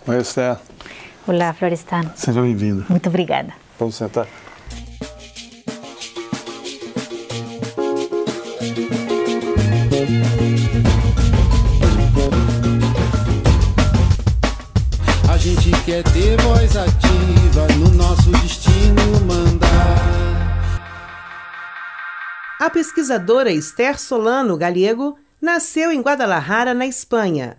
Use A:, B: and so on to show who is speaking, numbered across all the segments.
A: Oi, Esther.
B: Olá, Florestan.
A: Seja bem-vinda.
B: Muito obrigada.
A: Vamos sentar.
C: A gente quer ter voz ativa no nosso destino mandar.
D: A pesquisadora Esther Solano Galego nasceu em Guadalajara, na Espanha.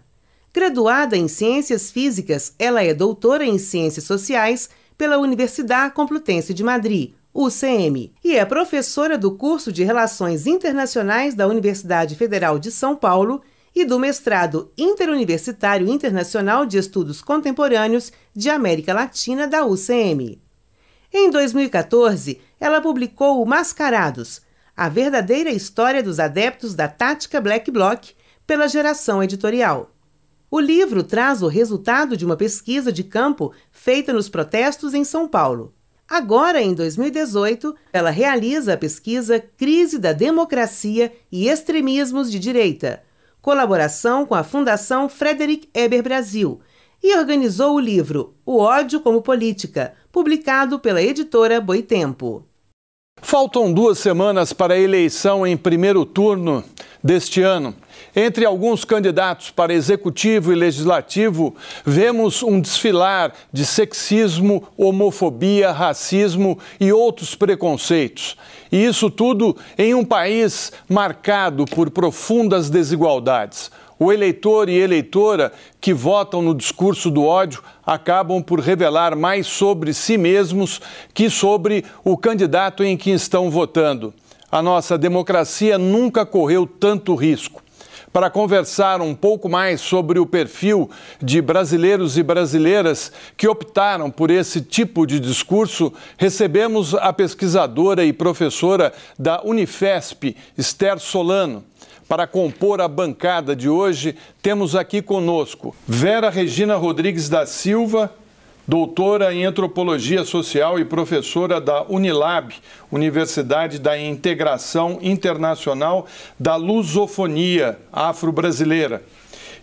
D: Graduada em Ciências Físicas, ela é doutora em Ciências Sociais pela Universidade Complutense de Madrid, UCM, e é professora do curso de Relações Internacionais da Universidade Federal de São Paulo e do mestrado Interuniversitário Internacional de Estudos Contemporâneos de América Latina da UCM. Em 2014, ela publicou o Mascarados, a verdadeira história dos adeptos da tática Black Bloc, pela Geração Editorial. O livro traz o resultado de uma pesquisa de campo feita nos protestos em São Paulo. Agora, em 2018, ela realiza a pesquisa Crise da Democracia e Extremismos de Direita, colaboração com a Fundação Frederic Ebert Brasil, e organizou o livro O Ódio como Política, publicado pela editora Boitempo.
A: Faltam 2 semanas para a eleição em primeiro turno deste ano. Entre alguns candidatos para executivo e legislativo, vemos um desfilar de sexismo, homofobia, racismo e outros preconceitos. E isso tudo em um país marcado por profundas desigualdades. O eleitor e eleitora que votam no discurso do ódio acabam por revelar mais sobre si mesmos que sobre o candidato em que estão votando. A nossa democracia nunca correu tanto risco. Para conversar um pouco mais sobre o perfil de brasileiros e brasileiras que optaram por esse tipo de discurso, recebemos a pesquisadora e professora da Unifesp, Esther Solano. Para compor a bancada de hoje, temos aqui conosco Vera Regina Rodrigues da Silva, doutora em Antropologia Social e professora da Unilab, Universidade da Integração Internacional da Lusofonia Afro-Brasileira.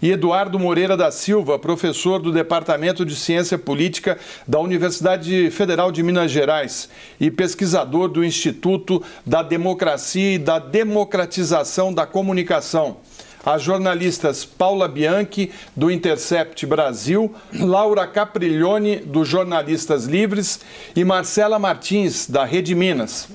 A: E Eduardo Moreira da Silva, professor do Departamento de Ciência Política da Universidade Federal de Minas Gerais e pesquisador do Instituto da Democracia e da Democratização da Comunicação. As jornalistas Paula Bianchi, do Intercept Brasil, Laura Capriglione, do Jornalistas Livres, e Marcela Martins, da Rede Minas.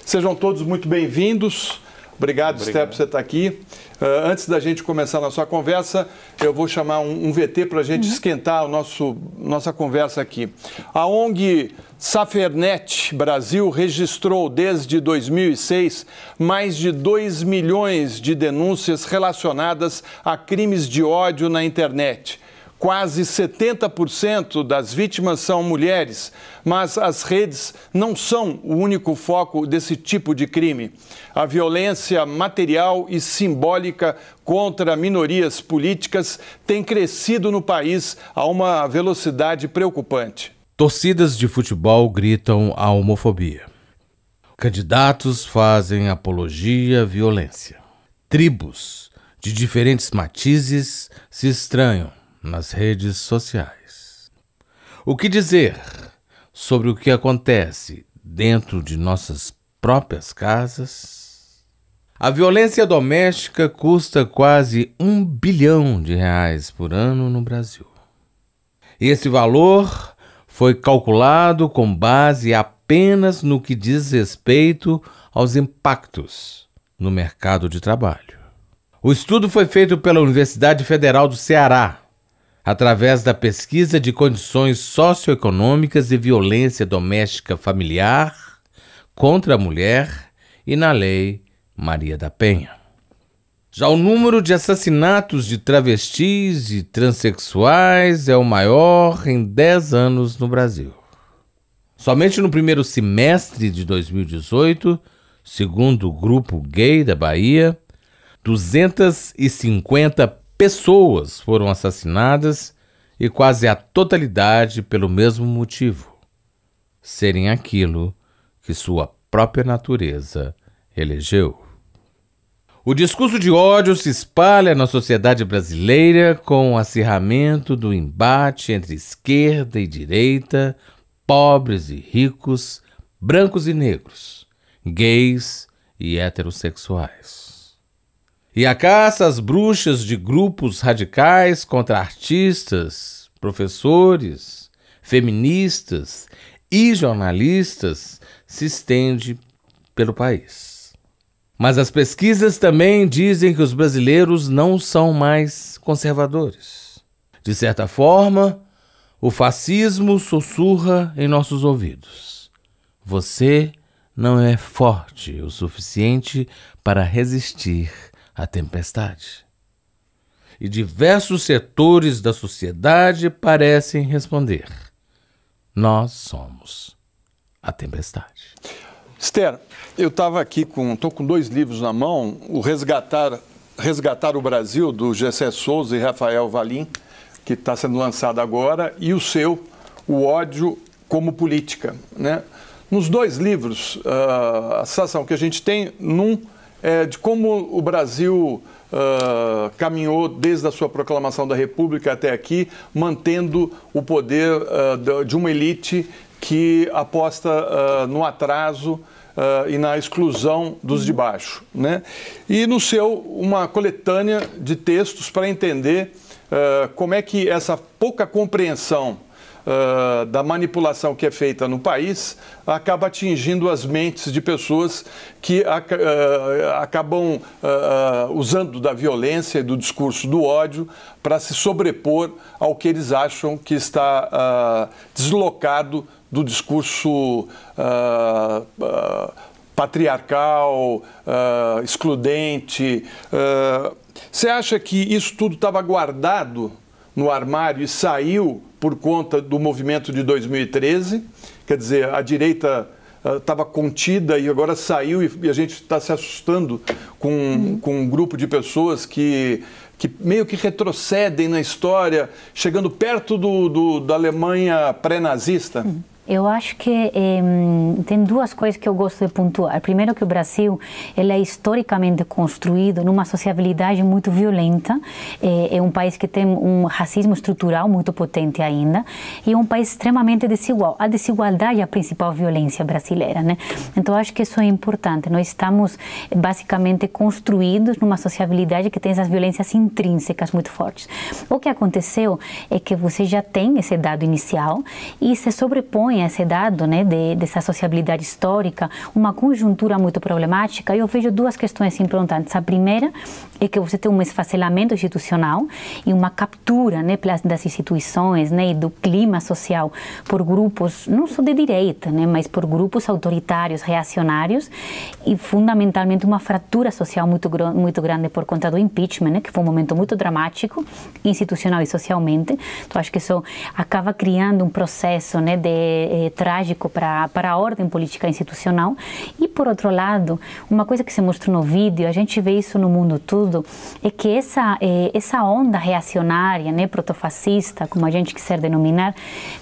A: Sejam todos muito bem-vindos. Obrigado, Esther, por você estar aqui. Antes da gente começar a nossa conversa, eu vou chamar um VT para a gente esquentar nossa conversa aqui. A ONG Safernet Brasil registrou desde 2006 mais de 2 milhões de denúncias relacionadas a crimes de ódio na internet. Quase 70% das vítimas são mulheres, mas as redes não são o único foco desse tipo de crime. A violência material e simbólica contra minorias políticas tem crescido no país a uma velocidade preocupante.
E: Torcidas de futebol gritam a homofobia. Candidatos fazem apologia à violência. Tribos de diferentes matizes se estranham nas redes sociais. O que dizer sobre o que acontece dentro de nossas próprias casas? A violência doméstica custa quase R$1 bilhão por ano no Brasil. Esse valor foi calculado com base apenas no que diz respeito aos impactos no mercado de trabalho. O estudo foi feito pela Universidade Federal do Ceará, através da pesquisa de condições socioeconômicas e violência doméstica familiar contra a mulher e na Lei Maria da Penha. Já o número de assassinatos de travestis e transexuais é o maior em 10 anos no Brasil. Somente no primeiro semestre de 2018, segundo o Grupo Gay da Bahia, 250 pessoas foram assassinadas e quase a totalidade pelo mesmo motivo: serem aquilo que sua própria natureza elegeu. O discurso de ódio se espalha na sociedade brasileira com o acirramento do embate entre esquerda e direita, pobres e ricos, brancos e negros, gays e heterossexuais. E a caça às bruxas de grupos radicais contra artistas, professores, feministas e jornalistas se estende pelo país. Mas as pesquisas também dizem que os brasileiros não são mais conservadores. De certa forma, o fascismo sussurra em nossos ouvidos: você não é forte o suficiente para resistir à tempestade. E diversos setores da sociedade parecem responder: nós somos a tempestade.
A: Esther, eu estava aqui estou com 2 livros na mão, o Resgatar o Brasil, do Gessé Souza e Rafael Valim, que está sendo lançado agora, e o seu, O Ódio como Política, né? Nos 2 livros, a sensação que a gente tem, num é de como o Brasil caminhou desde a sua proclamação da República até aqui, mantendo o poder de uma elite que aposta no atraso e na exclusão dos de baixo, né? E no seu, uma coletânea de textos para entender como é que essa pouca compreensão da manipulação que é feita no país acaba atingindo as mentes de pessoas que acabam usando da violência e do discurso do ódio para se sobrepor ao que eles acham que está deslocado do discurso patriarcal, excludente. Você acha que isso tudo estava guardado no armário e saiu por conta do movimento de 2013? Quer dizer, a direita estava contida e agora saiu e a gente está se assustando com um grupo de pessoas que meio que retrocedem na história, chegando perto da Alemanha pré-nazista?
B: Eu acho que tem 2 coisas que eu gosto de pontuar. Primeiro, que o Brasil ele é historicamente construído numa sociabilidade muito violenta. É um país que tem um racismo estrutural muito potente ainda e é um país extremamente desigual. A desigualdade é a principal violência brasileira, né? Então, eu acho que isso é importante. Nós estamos basicamente construídos numa sociabilidade que tem essas violências intrínsecas muito fortes. O que aconteceu é que você já tem esse dado inicial e se sobrepõe a esse dado, né, dessa sociabilidade histórica, uma conjuntura muito problemática. Eu vejo 2 questões importantes. A primeira é que você tem um esfacelamento institucional e uma captura, né, das instituições, né, e do clima social por grupos, não só de direita, né, mas por grupos autoritários, reacionários, e fundamentalmente uma fratura social muito grande por conta do impeachment, né, que foi um momento muito dramático, institucional e socialmente. Então, acho que isso acaba criando um processo, né, trágico para a ordem política institucional. E, por outro lado, uma coisa que se mostrou no vídeo, a gente vê isso no mundo todo, é que essa onda reacionária, né, protofascista, como a gente quiser denominar,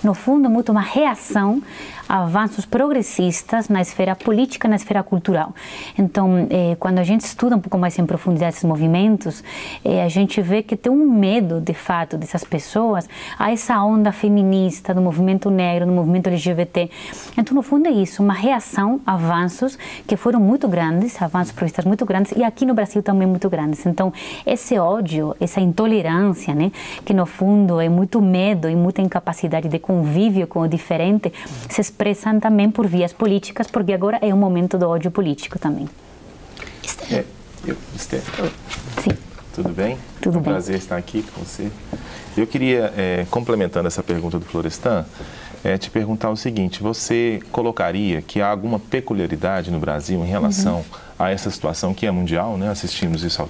B: no fundo é muito uma reação a avanços progressistas na esfera política, na esfera cultural. Então, quando a gente estuda um pouco mais em profundidade esses movimentos, a gente vê que tem um medo, de fato, dessas pessoas a essa onda feminista, do movimento negro, do movimento LGBT. Então, no fundo é isso, uma reação a avanços que foram muito grandes, avanços progressistas muito grandes, e aqui no Brasil também muito grandes. Então, esse ódio, essa intolerância, né, que no fundo é muito medo e muita incapacidade de convívio com o diferente, se expressam também por vias políticas, porque agora é um momento do ódio político também.
F: Esther. Esther.
B: Sim.
F: Tudo bem?
B: Tudo bem.
F: É um prazer estar aqui com você. Eu queria, complementando essa pergunta do Florestan, te perguntar o seguinte: você colocaria que há alguma peculiaridade no Brasil em relação a essa situação que é mundial, né? Assistimos isso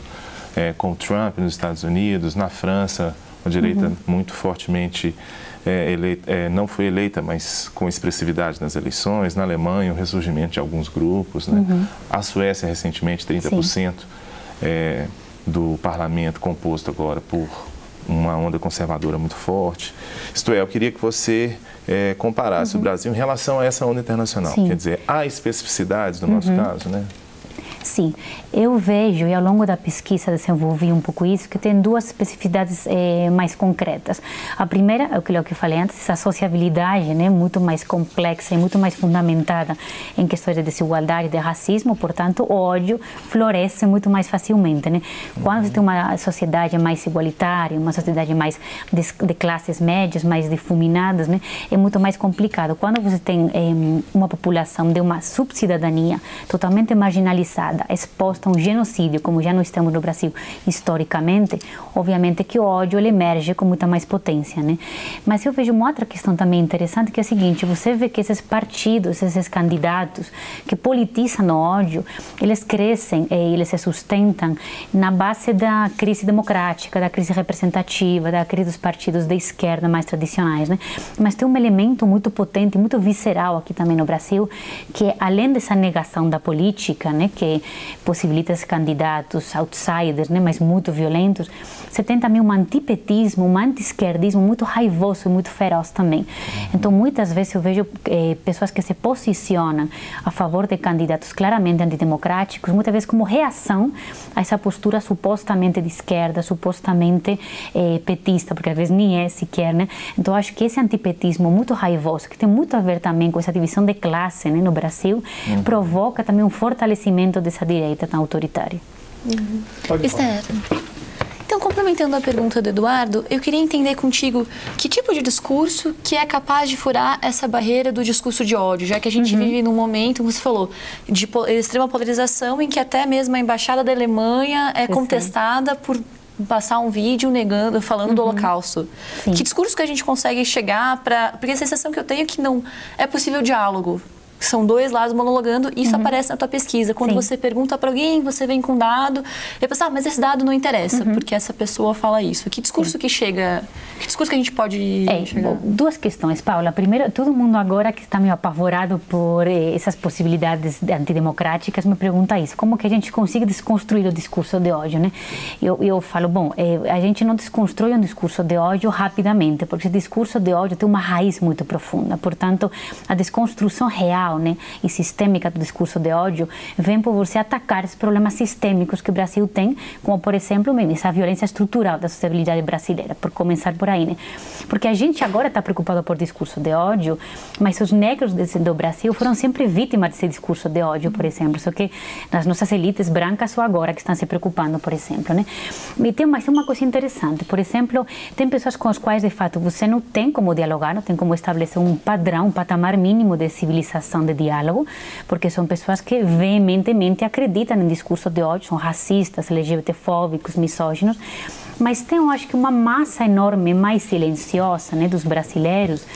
F: com o Trump nos Estados Unidos, na França, a direita muito fortemente não foi eleita, mas com expressividade nas eleições. Na Alemanha, o ressurgimento de alguns grupos, né? A Suécia, recentemente, 30% do parlamento composto agora por uma onda conservadora muito forte. Isto é, eu queria que você comparasse o Brasil em relação a essa onda internacional.
B: Sim.
F: Quer dizer, há especificidades no nosso caso, né?
B: Sim, eu vejo, e ao longo da pesquisa desenvolvi um pouco isso, que tem duas especificidades mais concretas. A primeira, é aquilo que eu falei antes, essa sociabilidade, né, muito mais complexa e muito mais fundamentada em questões de desigualdade, de racismo, portanto, o ódio floresce muito mais facilmente, né? Quando você tem uma sociedade mais igualitária, uma sociedade mais de classes médias, mais difuminadas, né, é muito mais complicado. Quando você tem uma população de uma subcidadania totalmente marginalizada, exposta a um genocídio, como já nós estamos no Brasil historicamente, obviamente que o ódio ele emerge com muita mais potência, né? Mas eu vejo uma outra questão também interessante, que é a seguinte: você vê que esses partidos, esses candidatos que politizam o ódio, eles crescem e eles se sustentam na base da crise democrática, da crise representativa, da crise dos partidos da esquerda mais tradicionais, né? Mas tem um elemento muito potente, muito visceral aqui também no Brasil, que é, além dessa negação da política, né, que possibilita esses candidatos outsiders, né, mas muito violentos, você tem também um antipetismo, um anti-esquerdismo muito raivoso e muito feroz também. Então, muitas vezes eu vejo pessoas que se posicionam a favor de candidatos claramente antidemocráticos, muitas vezes como reação a essa postura supostamente de esquerda, supostamente petista, porque às vezes nem é sequer, né? Então, eu acho que esse antipetismo muito raivoso, que tem muito a ver também com essa divisão de classe, né, no Brasil, provoca também um fortalecimento dessa direita tão autoritária.
G: Esther, então, complementando a pergunta do Eduardo, eu queria entender contigo que tipo de discurso que é capaz de furar essa barreira do discurso de ódio, já que a gente vive num momento, como você falou, de extrema polarização, em que até mesmo a embaixada da Alemanha é contestada por passar um vídeo falando do Holocausto.
B: Sim.
G: Que discurso que a gente consegue chegar para... Porque a sensação que eu tenho é que não é possível diálogo. São dois lados monologando, e isso aparece na tua pesquisa. Quando você pergunta para alguém, você vem com um dado, e pensa, mas esse dado não interessa, porque essa pessoa fala isso. Que discurso que chega... Que discurso que a gente pode chegar?
B: Bom, duas questões, Paula. Primeiro, todo mundo agora que está meio apavorado por essas possibilidades antidemocráticas me pergunta isso. Como que a gente consegue desconstruir o discurso de ódio, né? Eu falo, bom, a gente não desconstrói um discurso de ódio rapidamente, porque esse discurso de ódio tem uma raiz muito profunda. Portanto, a desconstrução real, né, e sistêmica do discurso de ódio vem por você atacar esses problemas sistêmicos que o Brasil tem, como, por exemplo, essa violência estrutural da sociabilidade brasileira, por começar por aí, né? Porque a gente agora está preocupado por discurso de ódio, mas os negros do Brasil foram sempre vítimas desse discurso de ódio, por exemplo, só que as nossas elites brancas só agora que estão se preocupando, por exemplo, né? E tem uma coisa interessante, por exemplo, tem pessoas com as quais, de fato, você não tem como dialogar, não tem como estabelecer um padrão, um patamar mínimo de civilização, de diálogo, porque são pessoas que veementemente acreditam em discurso de ódio, são racistas, LGBTfóbicos, misóginos, mas tem, eu acho que uma massa enorme, mais silenciosa, né, dos brasileiros,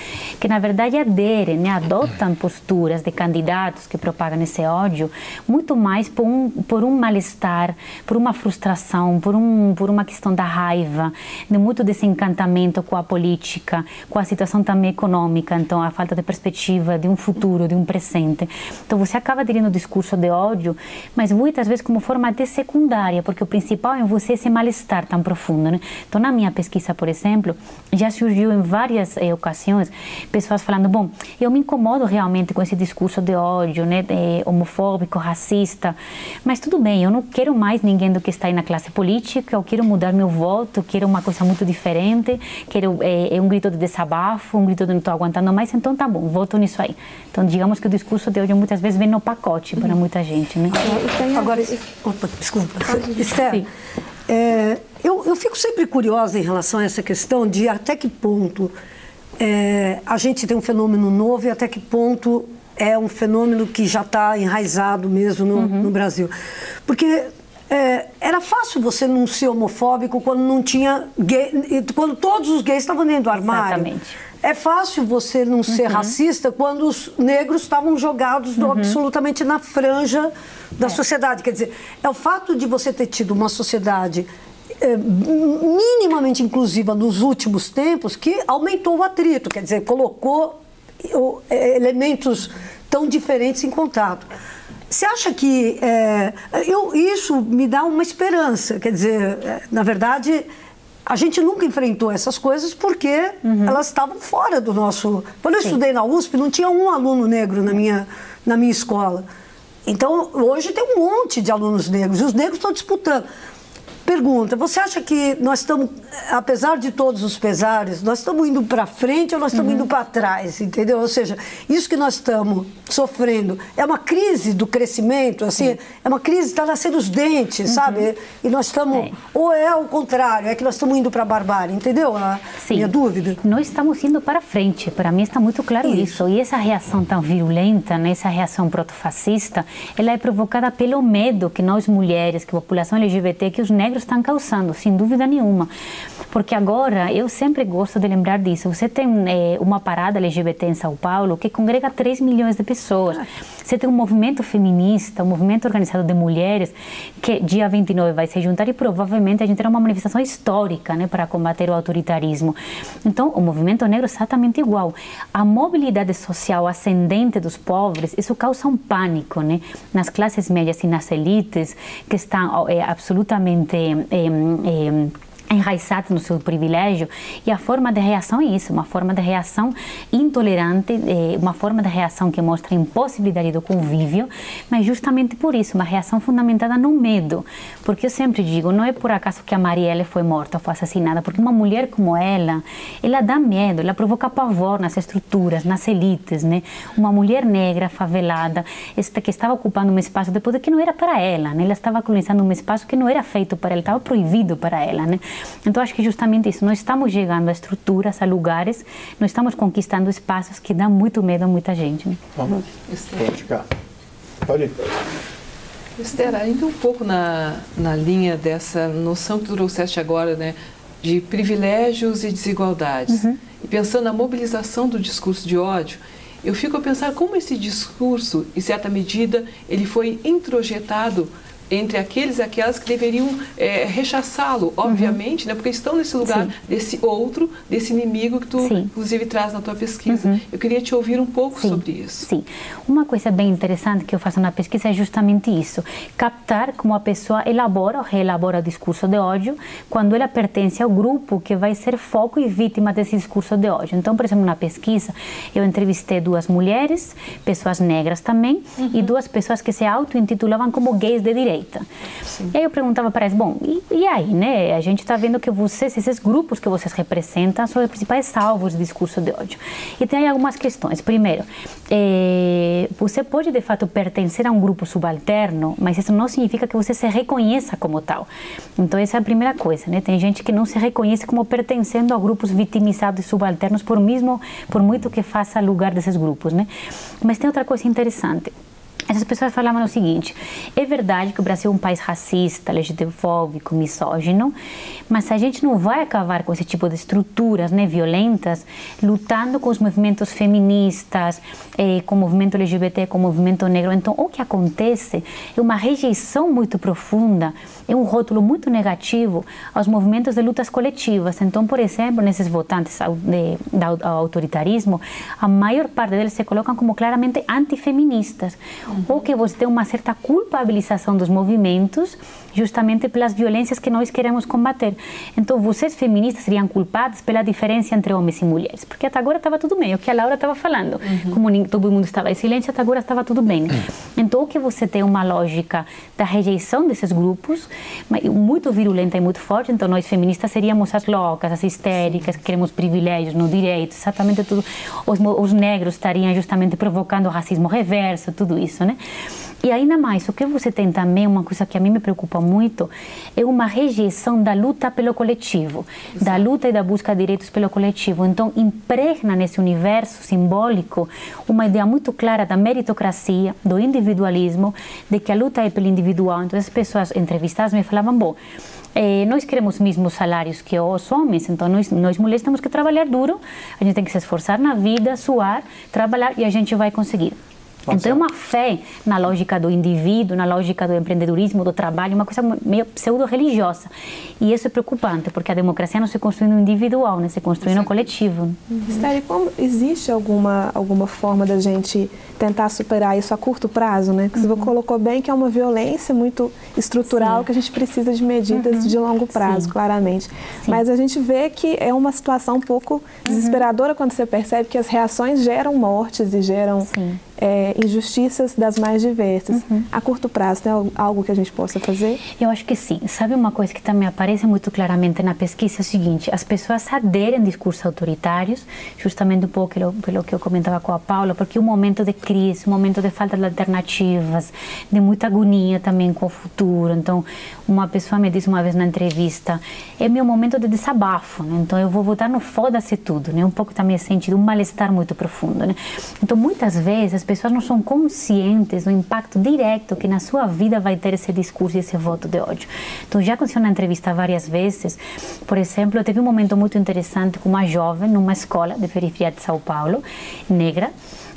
B: que na verdade aderem, né, adotam posturas de candidatos que propagam esse ódio, muito mais por um mal-estar, por uma frustração, por uma questão da raiva, de muito desencantamento com a política, com a situação também econômica, então a falta de perspectiva de um futuro, de um presente. Então você acaba aderindo ao discurso de ódio, mas muitas vezes como forma até secundária, porque o principal é você esse mal-estar tão profundo, né? Então, na minha pesquisa, por exemplo, já surgiu em várias ocasiões pessoas falando, bom, eu me incomodo realmente com esse discurso de ódio, né, homofóbico, racista, mas tudo bem, eu não quero mais ninguém do que está aí na classe política, eu quero mudar meu voto, quero uma coisa muito diferente, quero um grito de desabafo, um grito de não estou aguentando mais, então tá bom, voto nisso aí. Então, digamos que o discurso de ódio muitas vezes vem no pacote para muita gente, né?
H: Agora, opa, desculpa. Esther, eu fico sempre curiosa em relação a essa questão de até que ponto a gente tem um fenômeno novo e até que ponto é um fenômeno que já está enraizado mesmo no Brasil. Porque era fácil você não ser homofóbico quando não tinha gay, quando todos os gays estavam dentro do armário.
B: Exatamente.
H: É fácil você não ser racista quando os negros estavam jogados absolutamente na franja da sociedade. Quer dizer, é o fato de você ter tido uma sociedade minimamente inclusiva nos últimos tempos que aumentou o atrito, quer dizer, colocou elementos tão diferentes em contato. Você acha que isso me dá uma esperança? Quer dizer, na verdade, a gente nunca enfrentou essas coisas porque elas estavam fora do nosso... Quando eu estudei na USP, não tinha um aluno negro na minha escola. Então, hoje tem um monte de alunos negros, e os negros estão disputando. Pergunta, você acha que nós estamos, apesar de todos os pesares, nós estamos indo para frente ou nós estamos indo para trás, entendeu? Ou seja, isso que nós estamos sofrendo é uma crise do crescimento, assim, é uma crise, está nascendo os dentes, sabe? E nós estamos, ou é o contrário, é que nós estamos indo para a barbárie, entendeu? Minha dúvida.
B: Nós estamos indo para frente, para mim está muito claro isso. E essa reação tão virulenta, né, essa reação protofascista, ela é provocada pelo medo que nós mulheres, que a população LGBT, que os negros estão causando, sem dúvida nenhuma. Porque agora, eu sempre gosto de lembrar disso, você tem uma parada LGBT em São Paulo que congrega 3 milhões de pessoas. Você tem um movimento feminista, um movimento organizado de mulheres que dia 29 vai se juntar e provavelmente a gente terá uma manifestação histórica, né, para combater o autoritarismo. Então, o movimento negro é exatamente igual. A mobilidade social ascendente dos pobres, isso causa um pânico, né, nas classes médias e nas elites que estão absolutamente enraizado no seu privilégio, e a forma de reação é isso, uma forma de reação intolerante, uma forma de reação que mostra a impossibilidade do convívio, mas justamente por isso, uma reação fundamentada no medo, porque eu sempre digo, não é por acaso que a Marielle foi morta ou foi assassinada, porque uma mulher como ela dá medo, ela provoca pavor nas estruturas, nas elites, né? Uma mulher negra, favelada, que estava ocupando um espaço depois de que não era para ela, né? Ela estava colonizando um espaço que não era feito para ela, estava proibido para ela, né? Então, acho que justamente isso, nós estamos chegando a estruturas, a lugares, nós estamos conquistando espaços que dão muito medo a muita gente. Né?
I: Pode ir. Esther, ainda um pouco na linha dessa noção que tu trouxeste agora, né, de privilégios e desigualdades, e pensando na mobilização do discurso de ódio, eu fico a pensar como esse discurso, em certa medida, ele foi introjetado entre aqueles e aquelas que deveriam rechaçá-lo, obviamente, né, porque estão nesse lugar desse outro, desse inimigo que tu, inclusive, traz na tua pesquisa. Eu queria te ouvir um pouco sobre isso.
B: Sim. Uma coisa bem interessante que eu faço na pesquisa é justamente isso, captar como a pessoa elabora ou reelabora o discurso de ódio quando ela pertence ao grupo que vai ser foco e vítima desse discurso de ódio. Então, por exemplo, na pesquisa, eu entrevistei 2 mulheres, pessoas negras também, e 2 pessoas que se auto-intitulavam como gays de direita. E aí eu perguntava para eles, bom, e aí, né? A gente está vendo que vocês, esses grupos que vocês representam, são os principais alvos do discurso de ódio. E tem aí algumas questões. Primeiro, você pode, de fato, pertencer a um grupo subalterno, mas isso não significa que você se reconheça como tal. Então, essa é a primeira coisa, né? Tem gente que não se reconhece como pertencendo a grupos vitimizados e subalternos, por muito que faça lugar desses grupos, né? Mas tem outra coisa interessante. Essas pessoas falavam o seguinte, é verdade que o Brasil é um país racista, LGBTfóbico, misógino, mas a gente não vai acabar com esse tipo de estruturas, né, violentas, lutando com os movimentos feministas, com o movimento LGBT, com o movimento negro. Então, o que acontece é uma rejeição muito profunda, é um rótulo muito negativo aos movimentos de lutas coletivas. Então, por exemplo, nesses votantes do autoritarismo, a maior parte deles se colocam como claramente antifeministas, ou que você tem uma certa culpabilização dos movimentos justamente pelas violências que nós queremos combater. Então, vocês feministas seriam culpadas pela diferença entre homens e mulheres, porque até agora estava tudo bem, o que a Laura estava falando, como todo mundo estava em silêncio, até agora estava tudo bem. Então, o que você tem uma lógica da rejeição desses grupos, muito virulenta e muito forte. Então, nós feministas seríamos as loucas, as histéricas, que queremos privilégios no direito, exatamente tudo. Os negros estariam justamente provocando o racismo reverso, tudo isso, né? E ainda mais, o que você tem também, uma coisa que a mim me preocupa muito, é uma rejeição da luta pelo coletivo, da luta e da busca de direitos pelo coletivo. Então, impregna nesse universo simbólico uma ideia muito clara da meritocracia, do individualismo, de que a luta é pelo individual. Então, as pessoas entrevistadas me falavam, bom, nós queremos os mesmos salários que os homens, então nós mulheres temos que trabalhar duro, a gente tem que se esforçar na vida, suar, trabalhar e a gente vai conseguir. Então, é uma fé na lógica do indivíduo, na lógica do empreendedorismo, do trabalho, uma coisa meio pseudo-religiosa. E isso é preocupante, porque a democracia não se construi no individual, né? Se construi no coletivo.
J: Esther, existe alguma forma da gente tentar superar isso a curto prazo, né? Porque você colocou bem que é uma violência muito estrutural, que a gente precisa de medidas de longo prazo, claramente. Mas a gente vê que é uma situação um pouco desesperadora quando você percebe que as reações geram mortes e geram injustiças das mais diversas. A curto prazo, tem algo que a gente possa fazer?
B: Eu acho que sim. Sabe uma coisa que também aparece muito claramente na pesquisa é o seguinte: as pessoas aderem a discursos autoritários, justamente um pouco pelo que eu comentava com a Paula, porque um momento de crise, um momento de falta de alternativas, de muita agonia também com o futuro. Então, uma pessoa me disse uma vez na entrevista: é meu momento de desabafo, né? Então eu vou votar no foda-se tudo, né? Um pouco também sentido um mal-estar muito profundo, né? Então, muitas vezes as pessoas não são conscientes do impacto direto que na sua vida vai ter esse discurso e esse voto de ódio. Então, já aconteceu na entrevista várias vezes. Por exemplo, eu tive um momento muito interessante com uma jovem numa escola de periferia de São Paulo, negra,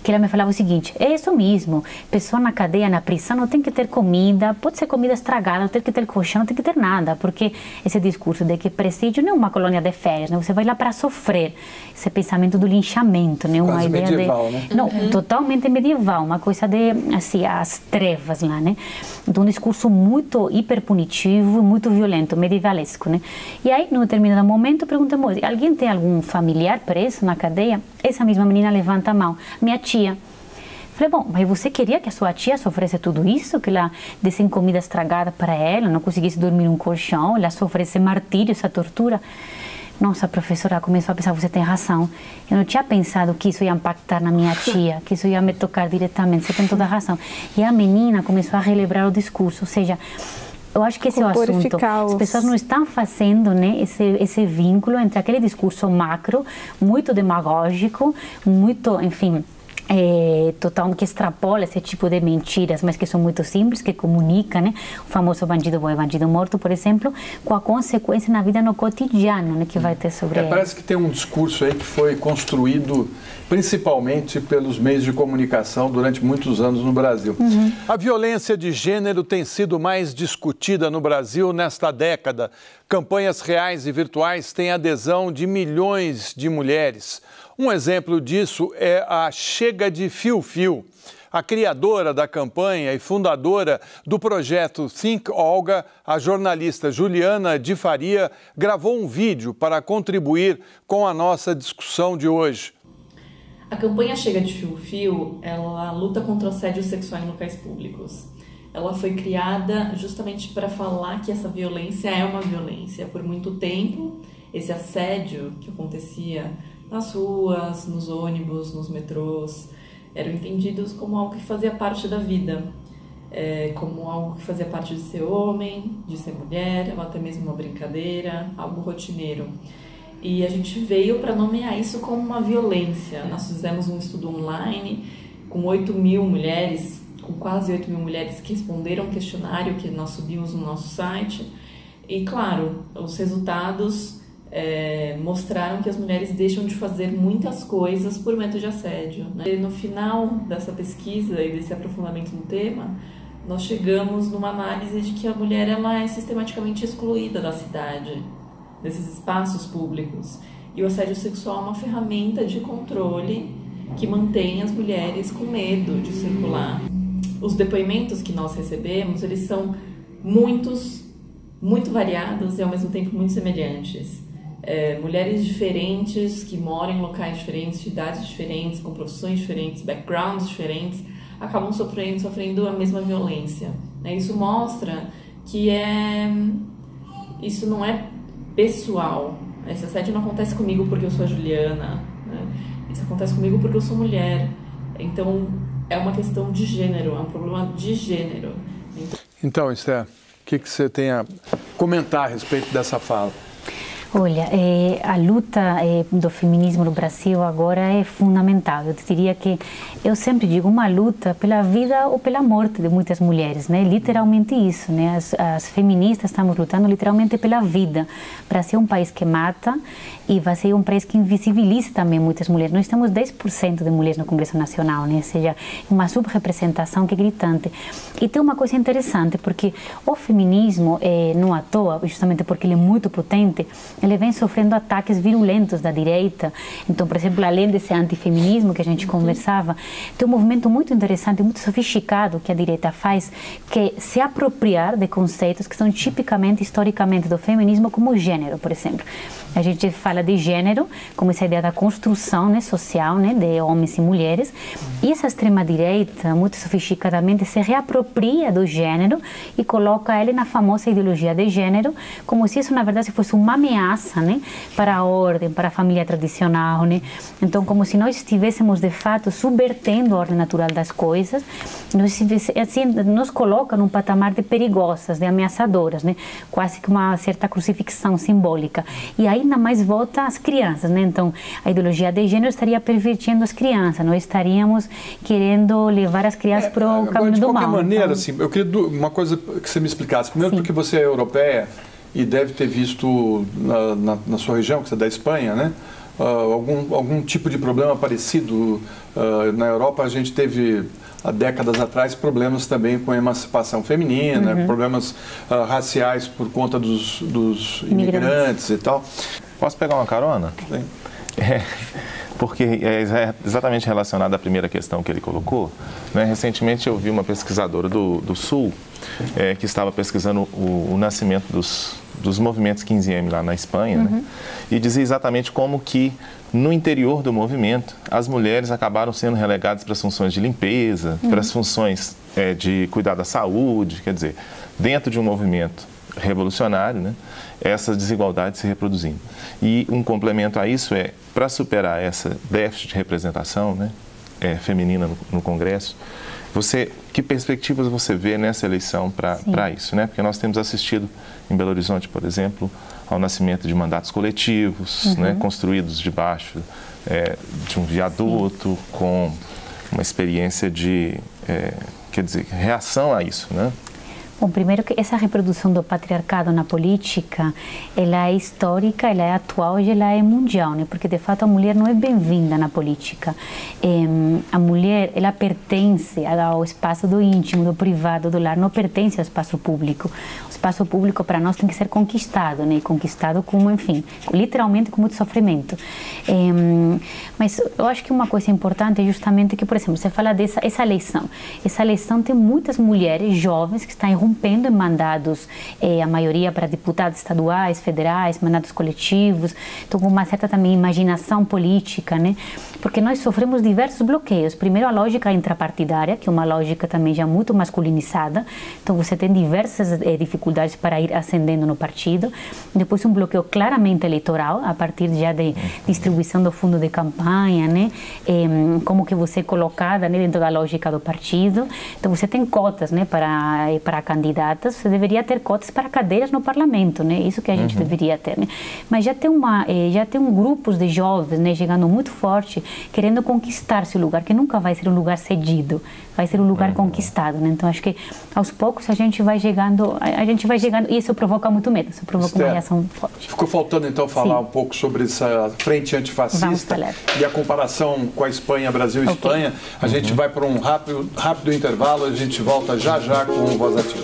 B: que ela me falava o seguinte: é isso mesmo, pessoa na cadeia, na prisão, não tem que ter comida, pode ser comida estragada, não tem que ter colchão, não tem que ter nada, porque esse discurso de que presídio não é uma colônia de férias, né? Você vai lá para sofrer, esse pensamento do linchamento, né? Uma ideia
A: medieval,
B: de...
A: né?
B: Não, totalmente medieval, uma coisa de, assim, as trevas lá, né? Então, um discurso muito hiperpunitivo, muito violento, medievalesco, né? E aí, num determinado momento, perguntamos: alguém tem algum familiar preso na cadeia? Essa mesma menina levanta a mão: minha tia. Falei: bom, mas você queria que a sua tia sofresse tudo isso? Que ela desse comida estragada para ela, não conseguisse dormir num colchão, ela sofresse martírio, essa tortura? Nossa, professora, começou a pensar: você tem razão. Eu não tinha pensado que isso ia impactar na minha tia, que isso ia me tocar diretamente. Você tem toda a razão. E a menina começou a relembrar o discurso, ou seja, eu acho que esse é o assunto. As pessoas não estão fazendo, né, esse vínculo entre aquele discurso macro, muito demagógico, muito, enfim, total, que extrapola esse tipo de mentiras, mas que são muito simples, que comunica, né? O famoso bandido bom e bandido morto, por exemplo, com a consequência na vida no cotidiano, né, que vai ter sobre ele.
A: Parece que tem um discurso aí que foi construído principalmente pelos meios de comunicação durante muitos anos no Brasil. A violência de gênero tem sido mais discutida no Brasil nesta década. Campanhas reais e virtuais têm adesão de milhões de mulheres. Um exemplo disso é a Chega de Fio Fio. A criadora da campanha e fundadora do projeto Think Olga, a jornalista Juliana de Faria, gravou um vídeo para contribuir com a nossa discussão de hoje.
K: A campanha Chega de Fio Fio, ela luta contra o assédio sexual em locais públicos. Ela foi criada justamente para falar que essa violência é uma violência. Por muito tempo, esse assédio que acontecia nas ruas, nos ônibus, nos metrôs, eram entendidos como algo que fazia parte da vida, como algo que fazia parte de ser homem, de ser mulher, ou até mesmo uma brincadeira, algo rotineiro. E a gente veio para nomear isso como uma violência. Nós fizemos um estudo online com 8 mil mulheres, com quase 8 mil mulheres que responderam um questionário que nós subimos no nosso site. E, claro, os resultados mostraram que as mulheres deixam de fazer muitas coisas por medo de assédio, né? E no final dessa pesquisa e desse aprofundamento no tema, nós chegamos numa análise de que a mulher ela é sistematicamente excluída da cidade, desses espaços públicos. E o assédio sexual é uma ferramenta de controle que mantém as mulheres com medo de circular. Os depoimentos que nós recebemos, eles são muito variados e ao mesmo tempo muito semelhantes. Mulheres diferentes, que moram em locais diferentes, de idades diferentes, com profissões diferentes, backgrounds diferentes, acabam sofrendo a mesma violência. Isso mostra que isso não é pessoal. Esse assédio não acontece comigo porque eu sou a Juliana, né? Isso acontece comigo porque eu sou mulher. Então, é uma questão de gênero, é um problema de gênero.
A: Então, Esther, o que você tem a comentar a respeito dessa fala?
B: Olha, a luta do feminismo no Brasil agora é fundamental. Eu diria que, eu sempre digo, uma luta pela vida ou pela morte de muitas mulheres, né? Literalmente isso, né? As feministas estamos lutando literalmente pela vida. O Brasil é um país que mata e vai ser um país que invisibiliza também muitas mulheres. Nós temos 10% de mulheres no Congresso Nacional, né? Ou seja, uma subrepresentação que é gritante. E tem uma coisa interessante, porque o feminismo, não à toa, justamente porque ele é muito potente, ele vem sofrendo ataques virulentos da direita. Então, por exemplo, além desse antifeminismo que a gente conversava, tem um movimento muito interessante, muito sofisticado que a direita faz, que é se apropriar de conceitos que são tipicamente, historicamente, do feminismo, como gênero, por exemplo. A gente fala de gênero como essa ideia da construção, né, social, né, de homens e mulheres, e essa extrema-direita, muito sofisticadamente, se reapropria do gênero e coloca ele na famosa ideologia de gênero, como se isso, na verdade, fosse uma ameaça, né, para a ordem, para a família tradicional, né? Então, como se nós estivéssemos, de fato, subvertendo a ordem natural das coisas, assim, nos coloca num patamar de perigosas, de ameaçadoras, né? Quase que uma certa crucifixão simbólica. E ainda mais volta às crianças, né? Então, a ideologia de gênero estaria pervertindo as crianças, nós estaríamos querendo levar as crianças para o caminho do mal.
A: De qualquer maneira,
B: então,
A: assim, eu queria uma coisa que você me explicasse. Primeiro, porque você é europeia e deve ter visto na sua região, que você é da Espanha, né? Algum tipo de problema parecido. Na Europa, a gente teve, há décadas atrás, problemas também com a emancipação feminina, problemas raciais por conta dos imigrantes e tal.
F: Posso pegar uma carona?
A: Sim.
F: Porque é exatamente relacionado à primeira questão que ele colocou. Né? Recentemente eu vi uma pesquisadora do Sul que estava pesquisando o nascimento dos movimentos 15M lá na Espanha, né? E dizia exatamente como que no interior do movimento as mulheres acabaram sendo relegadas para as funções de limpeza, para as funções de cuidar da saúde, quer dizer, dentro de um movimento revolucionário, né? Essa desigualdade se reproduzindo. E um complemento a isso para superar essa déficit de representação, né, feminina no Congresso, que perspectivas você vê nessa eleição para isso, né? Porque nós temos assistido em Belo Horizonte, por exemplo, ao nascimento de mandatos coletivos, né, construídos debaixo de um viaduto, com uma experiência de, quer dizer, reação a isso, né?
B: Bom, primeiro que essa reprodução do patriarcado na política, ela é histórica, ela é atual e ela é mundial, né? Porque de fato a mulher não é bem-vinda na política. A mulher, ela pertence ao espaço do íntimo, do privado, do lar, não pertence ao espaço público. O espaço público para nós tem que ser conquistado, né? E conquistado com, enfim, literalmente com muito sofrimento. Mas eu acho que uma coisa importante é justamente que, por exemplo, você fala essa eleição tem muitas mulheres jovens que estão irrompendo em mandados, a maioria para deputados estaduais, federais, mandatos coletivos, então com uma certa também imaginação política, né? Porque nós sofremos diversos bloqueios. Primeiro, a lógica intrapartidária, que é uma lógica também já muito masculinizada, então você tem diversas dificuldades para ir ascendendo no partido. Depois, um bloqueio claramente eleitoral, a partir já de distribuição do fundo de campanha, né? Como que você é colocada, né, dentro da lógica do partido. Então, você tem cotas, né, para candidatas, você deveria ter cotas para cadeiras no parlamento, né? Isso que a gente deveria ter, né? Mas já tem grupos de jovens, né, chegando muito forte, querendo conquistar esse lugar, que nunca vai ser um lugar cedido, vai ser um lugar conquistado, né? Então acho que aos poucos a gente vai chegando e isso provoca muito medo, isso provoca uma reação forte.
A: Ficou faltando então falar um pouco sobre essa frente antifascista e a comparação com a Espanha, Brasil e Espanha. A gente vai para um rápido intervalo, a gente volta já com o Voz Ativa.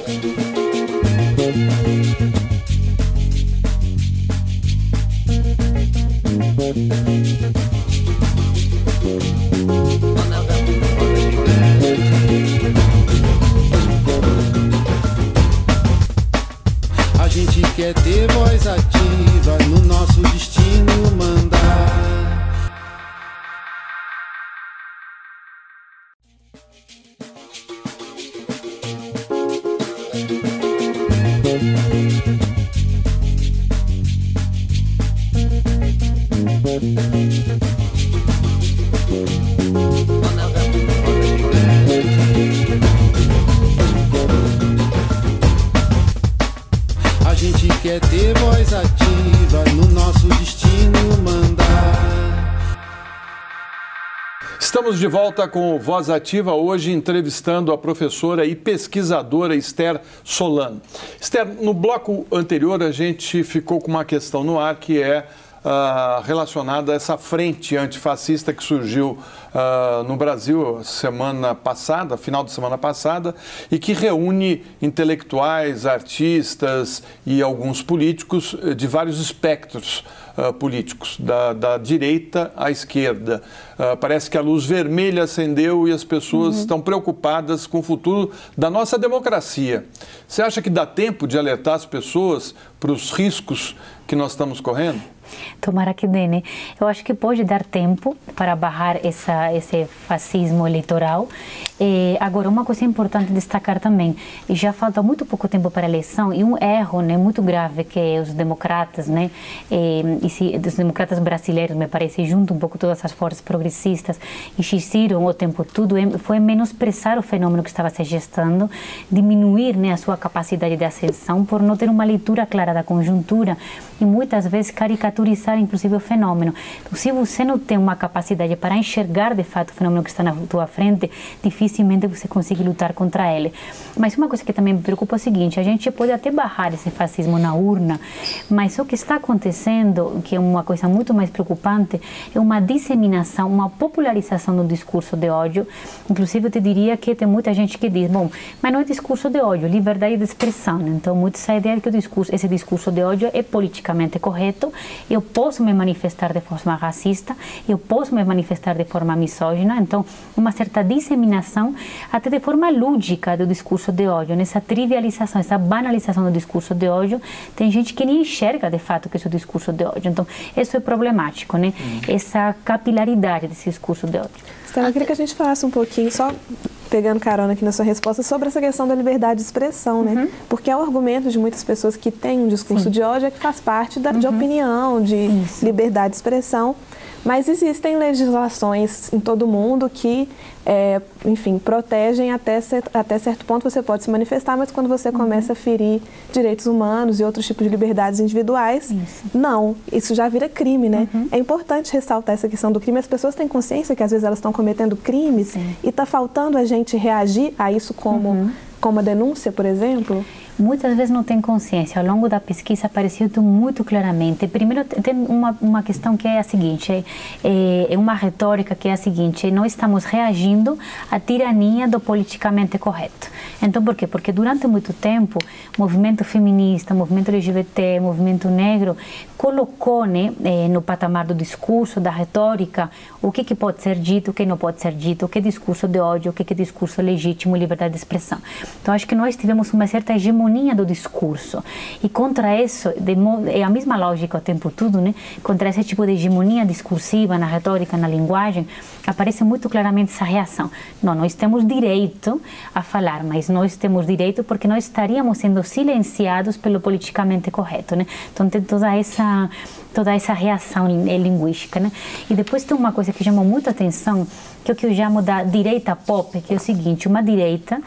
C: A gente quer ter voz ativa no nosso destino mandar. A gente quer ter voz ativa no nosso destino mandar.
A: Estamos de volta com o Voz Ativa, hoje entrevistando a professora e pesquisadora Esther Solano. Esther, no bloco anterior a gente ficou com uma questão no ar, que é relacionada a essa frente antifascista que surgiu no Brasil semana passada, final de semana passada, e que reúne intelectuais, artistas e alguns políticos de vários espectros políticos, da direita à esquerda. Parece que a luz vermelha acendeu e as pessoas estão preocupadas com o futuro da nossa democracia. Você acha que dá tempo de alertar as pessoas para os riscos que nós estamos correndo?
B: Tomara que dê, né? Eu acho que pode dar tempo para barrar esse fascismo eleitoral. Agora, uma coisa importante destacar também, já falta muito pouco tempo para a eleição, e um erro, né, muito grave que os democratas, né, os democratas brasileiros, me parece, junto um pouco todas as forças progressistas, insistiram o tempo todo, foi menosprezar o fenômeno que estava se gestando, diminuir, né, a sua capacidade de ascensão por não ter uma leitura clara da conjuntura e muitas vezes caricaturizar, inclusive, o fenômeno. Então, se você não tem uma capacidade para enxergar, de fato, o fenômeno que está na tua frente, dificilmente você consegue lutar contra ele. Mas uma coisa que também me preocupa é o seguinte: a gente pode até barrar esse fascismo na urna, mas o que está acontecendo, que é uma coisa muito mais preocupante, é uma disseminação, uma popularização do discurso de ódio. Inclusive, eu te diria que tem muita gente que diz, bom, mas não é discurso de ódio, liberdade de expressão. Então, essa ideia de que esse discurso de ódio é politicamente correto, eu posso me manifestar de forma racista, eu posso me manifestar de forma misógina. Então, uma certa disseminação, até de forma lúdica, do discurso de ódio, nessa trivialização, essa banalização do discurso de ódio. Tem gente que nem enxerga, de fato, que isso é o discurso de ódio. Então, isso é problemático, né? Essa capilaridade desse discurso de ódio.
J: Stella, eu queria que a gente falasse um pouquinho, só pegando carona aqui na sua resposta, sobre essa questão da liberdade de expressão, né? Porque é o argumento de muitas pessoas que têm um discurso de ódio, é que faz parte de opinião, de liberdade de expressão. Mas existem legislações em todo o mundo que, enfim, protegem até certo ponto. Você pode se manifestar, mas quando você começa a ferir direitos humanos e outros tipos de liberdades individuais, não, isso já vira crime, né? É importante ressaltar essa questão do crime. As pessoas têm consciência que às vezes elas estão cometendo crimes e está faltando a gente reagir a isso como a denúncia, por exemplo?
B: Muitas vezes não tem consciência. Ao longo da pesquisa apareceu muito claramente. Primeiro, tem uma questão que é a seguinte, é uma retórica que é a seguinte: nós estamos reagindo à tirania do politicamente correto. Então, por quê? Porque durante muito tempo, o movimento feminista, o movimento LGBT, o movimento negro, colocou, né, no patamar do discurso, da retórica, o que pode ser dito, o que não pode ser dito, o que é discurso de ódio, o que é discurso legítimo, liberdade de expressão. Então, acho que nós tivemos uma certa hegemonia do discurso, e contra isso, é a mesma lógica o tempo todo, né? Contra esse tipo de hegemonia discursiva na retórica, na linguagem, aparece muito claramente essa reação. Não, nós temos direito a falar, mas nós temos direito porque nós estaríamos sendo silenciados pelo politicamente correto, né? Então tem toda essa reação linguística, né? E depois tem uma coisa que chamou muita atenção, que é o que eu chamo da direita pop, que é o seguinte: uma direita,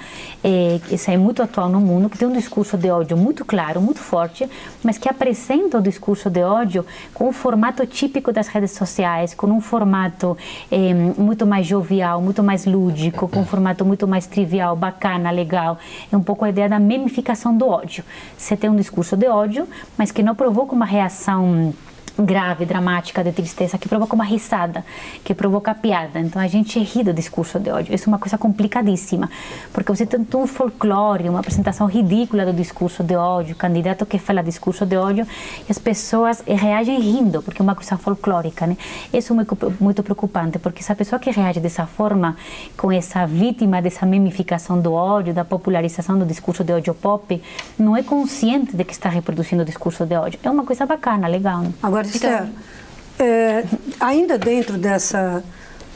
B: isso é muito atual no mundo, que tem um discurso de ódio muito claro, muito forte, mas que apresenta o discurso de ódio com um formato típico das redes sociais, com um formato muito mais jovial, muito mais lúdico, com um formato muito mais trivial, bacana, legal. É um pouco a ideia da memificação do ódio. Você tem um discurso de ódio, mas que não provoca uma reação grave, dramática, de tristeza, que provoca uma risada, que provoca piada. Então a gente ri do discurso de ódio. Isso é uma coisa complicadíssima, porque você tem um folclore, uma apresentação ridícula do discurso de ódio, candidato que fala discurso de ódio, e as pessoas reagem rindo, porque é uma coisa folclórica, né? Isso é muito preocupante, porque essa pessoa que reage dessa forma, com essa vítima dessa memificação do ódio, da popularização do discurso de ódio pop, não é consciente de que está reproduzindo o discurso de ódio. É uma coisa bacana, legal, né?
H: Agora, Esther, ainda dentro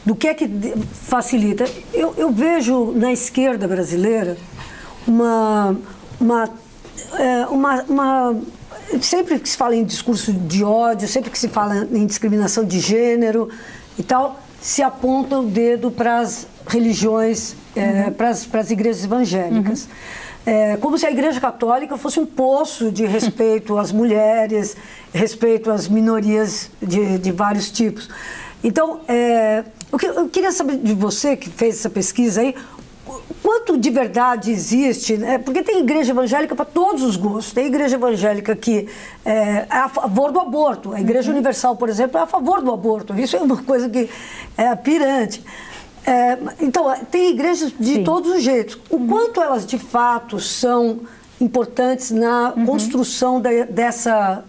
H: do que é que facilita, eu vejo na esquerda brasileira sempre que se fala em discurso de ódio, sempre que se fala em discriminação de gênero e tal, se aponta o dedo para as religiões, para as igrejas evangélicas. Como se a Igreja Católica fosse um poço de respeito às mulheres, respeito às minorias de vários tipos. Então, eu queria saber de você, que fez essa pesquisa aí, quanto de verdade existe, né? Porque tem igreja evangélica para todos os gostos. Tem igreja evangélica que é a favor do aborto. A Igreja Universal, por exemplo, é a favor do aborto. Isso é uma coisa que é pirante. Então, tem igrejas de todos os jeitos. O quanto elas, de fato, são importantes na construção dessa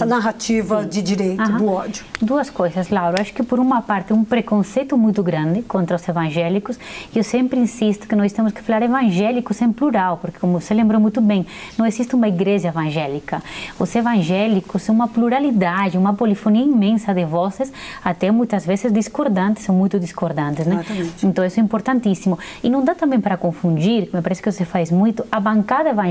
H: narrativa de direito, do ódio.
B: Duas coisas, Laura. Acho que, por uma parte, um preconceito muito grande contra os evangélicos, e eu sempre insisto que nós temos que falar evangélicos em plural, porque, como você lembrou muito bem, não existe uma igreja evangélica. Os evangélicos são uma pluralidade, uma polifonia imensa de vozes, até muitas vezes discordantes, são muito discordantes, né?
H: Exatamente.
B: Então, isso é importantíssimo. E não dá também para confundir, me parece que você faz muito, a bancada evangélica,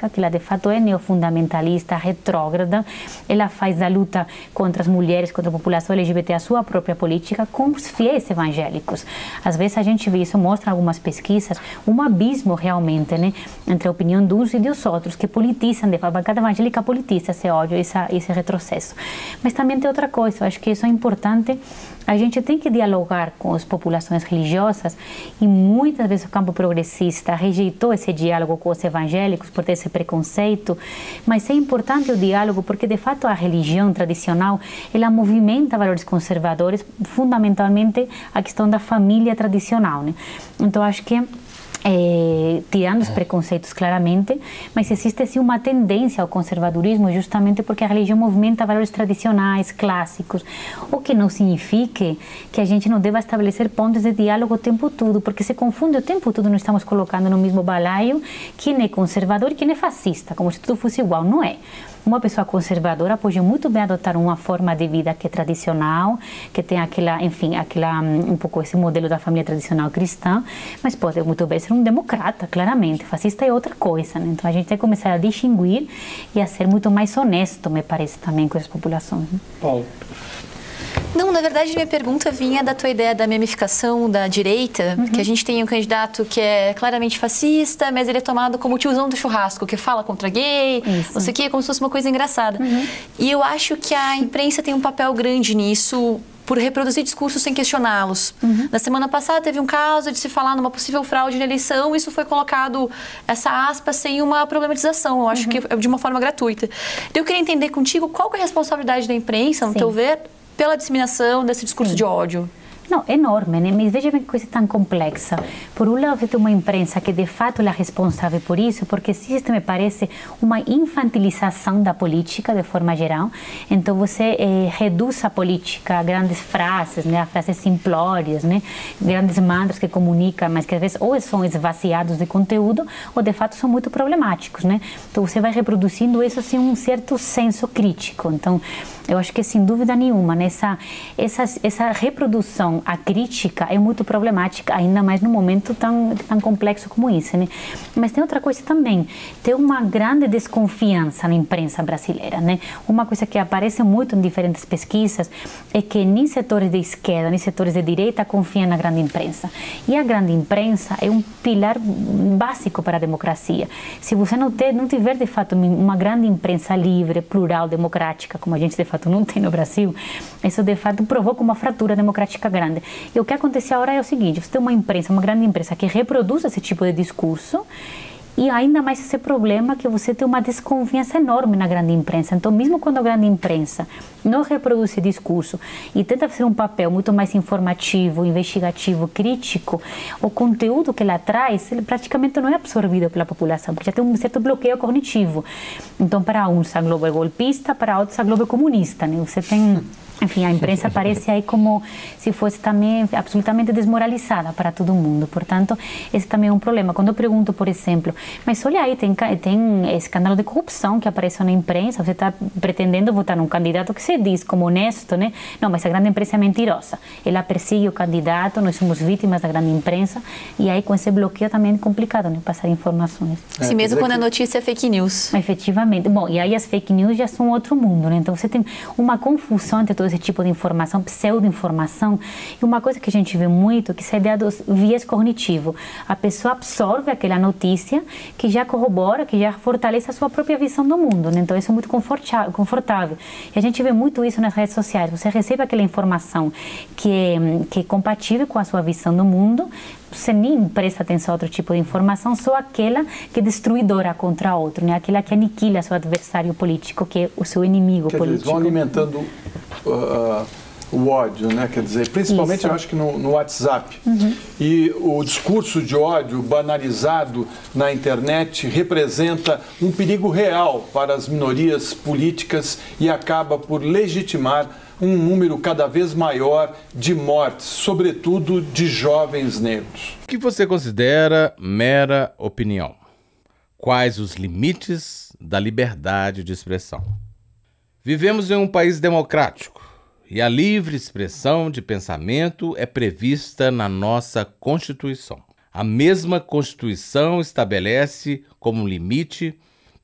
B: que ela de fato é neofundamentalista, retrógrada, ela faz da luta contra as mulheres, contra a população LGBT a sua própria política, com os fiéis evangélicos. Às vezes a gente vê, isso mostra algumas pesquisas, um abismo realmente, né, entre a opinião de uns e dos outros, que politizam, a bancada evangélica politiza esse ódio, esse retrocesso. Mas também tem outra coisa, eu acho que isso é importante, a gente tem que dialogar com as populações religiosas, e muitas vezes o campo progressista rejeitou esse diálogo com os evangélicos por ter esse preconceito, mas é importante o diálogo porque, de fato, a religião tradicional, ela movimenta valores conservadores, fundamentalmente a questão da família tradicional, né? Então, acho que tirando os preconceitos claramente, mas existe sim uma tendência ao conservadorismo justamente porque a religião movimenta valores tradicionais, clássicos, o que não significa que a gente não deva estabelecer pontos de diálogo o tempo todo, porque se confunde o tempo todo, nós estamos colocando no mesmo balaio quem é conservador e quem é fascista, como se tudo fosse igual, não é? Uma pessoa conservadora pode muito bem adotar uma forma de vida que é tradicional, que tem um pouco esse modelo da família tradicional cristã, mas pode muito bem ser um democrata, claramente. Fascista é outra coisa, né? Então a gente tem que começar a distinguir e a ser muito mais honesto, me parece, também com as populações. Né?
A: Paulo.
G: Não, na verdade, minha pergunta vinha da tua ideia da memificação da direita, que a gente tem um candidato que é claramente fascista, mas ele é tomado como o tiozão do churrasco, que fala contra gay, não sei o que, como se fosse uma coisa engraçada. E eu acho que a imprensa tem um papel grande nisso, por reproduzir discursos sem questioná-los. Na semana passada teve um caso de se falar numa possível fraude na eleição, isso foi colocado, essa aspa, sem uma problematização, eu acho que de uma forma gratuita. Então, eu queria entender contigo qual que é a responsabilidade da imprensa, no teu ver, pela disseminação desse discurso de ódio.
B: Não, enorme, né? Mas veja bem que coisa tão complexa. Por um lado, você tem uma imprensa que de fato é responsável por isso, porque existe, me parece, uma infantilização da política de forma geral. Então, você reduz a política a grandes frases, né? A frases simplórias, né? Grandes mantras que comunicam, mas que às vezes ou são esvaziados de conteúdo ou de fato são muito problemáticos, né? Então, você vai reproduzindo isso sem um certo senso crítico. Então, eu acho que, sem dúvida nenhuma, essa reprodução a crítica é muito problemática, ainda mais num momento tão complexo como esse, né? Mas tem outra coisa também, tem uma grande desconfiança na imprensa brasileira, né? Uma coisa que aparece muito em diferentes pesquisas é que nem setores de esquerda, nem setores de direita confiam na grande imprensa. E a grande imprensa é um pilar básico para a democracia. Se você não tiver, de fato, uma grande imprensa livre, plural, democrática, como a gente, de fato, não tem no Brasil, isso, de fato, provoca uma fratura democrática grande. E o que acontece agora é o seguinte, você tem uma imprensa, uma grande imprensa que reproduz esse tipo de discurso, e ainda mais esse problema que você tem uma desconfiança enorme na grande imprensa. Então, mesmo quando a grande imprensa não reproduz esse discurso e tenta fazer um papel muito mais informativo, investigativo, crítico, o conteúdo que ela traz, ele praticamente não é absorvido pela população, porque já tem um certo bloqueio cognitivo. Então, para uns a Globo é golpista, para outros a Globo é comunista, né? Você tem... Enfim, a imprensa aparece aí como se fosse também absolutamente desmoralizada para todo mundo. Portanto, esse também é um problema. Quando eu pergunto, por exemplo, mas olha aí, tem escândalo de corrupção que apareceu na imprensa, você está pretendendo votar num candidato que se diz como honesto, né? Não, mas a grande imprensa é mentirosa. Ela persegue o candidato, nós somos vítimas da grande imprensa, e aí com esse bloqueio também é complicado, né? Passar informações.
G: Assim mesmo quando a notícia é fake news.
B: Efetivamente. Bom, e aí as fake news já são outro mundo, né? Então você tem uma confusão entre todos esse tipo de informação, pseudo-informação. E uma coisa que a gente vê muito, que é a ideia do viés cognitivo. A pessoa absorve aquela notícia que já corrobora, que já fortalece a sua própria visão do mundo, né? Então isso é muito confortável. E a gente vê muito isso nas redes sociais. Você recebe aquela informação que é compatível com a sua visão do mundo, você nem presta atenção a outro tipo de informação, só aquela que é destruidora contra outro, né? Aquela que aniquila seu adversário político, que é o seu inimigo político.
A: Eles vão alimentando o ódio, né? Quer dizer, principalmente isso. Eu acho que no WhatsApp. E o discurso de ódio banalizado na internet representa um perigo real para as minorias políticas e acaba por legitimar um número cada vez maior de mortes, sobretudo de jovens negros.
E: O que você considera mera opinião? Quais os limites da liberdade de expressão? Vivemos em um país democrático e a livre expressão de pensamento é prevista na nossa Constituição. A mesma Constituição estabelece como limite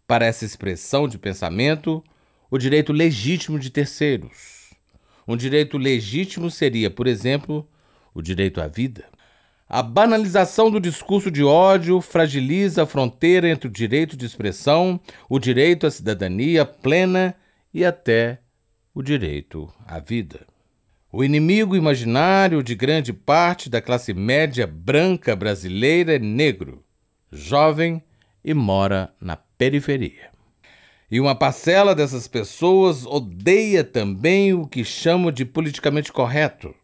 E: para essa expressão de pensamento o direito legítimo de terceiros. Um direito legítimo seria, por exemplo, o direito à vida. A banalização do discurso de ódio fragiliza a fronteira entre o direito de expressão, o direito à cidadania plena e até o direito à vida. O inimigo imaginário de grande parte da classe média branca brasileira é negro, jovem e mora na periferia. E uma parcela dessas pessoas odeia também o que chamo de politicamente correto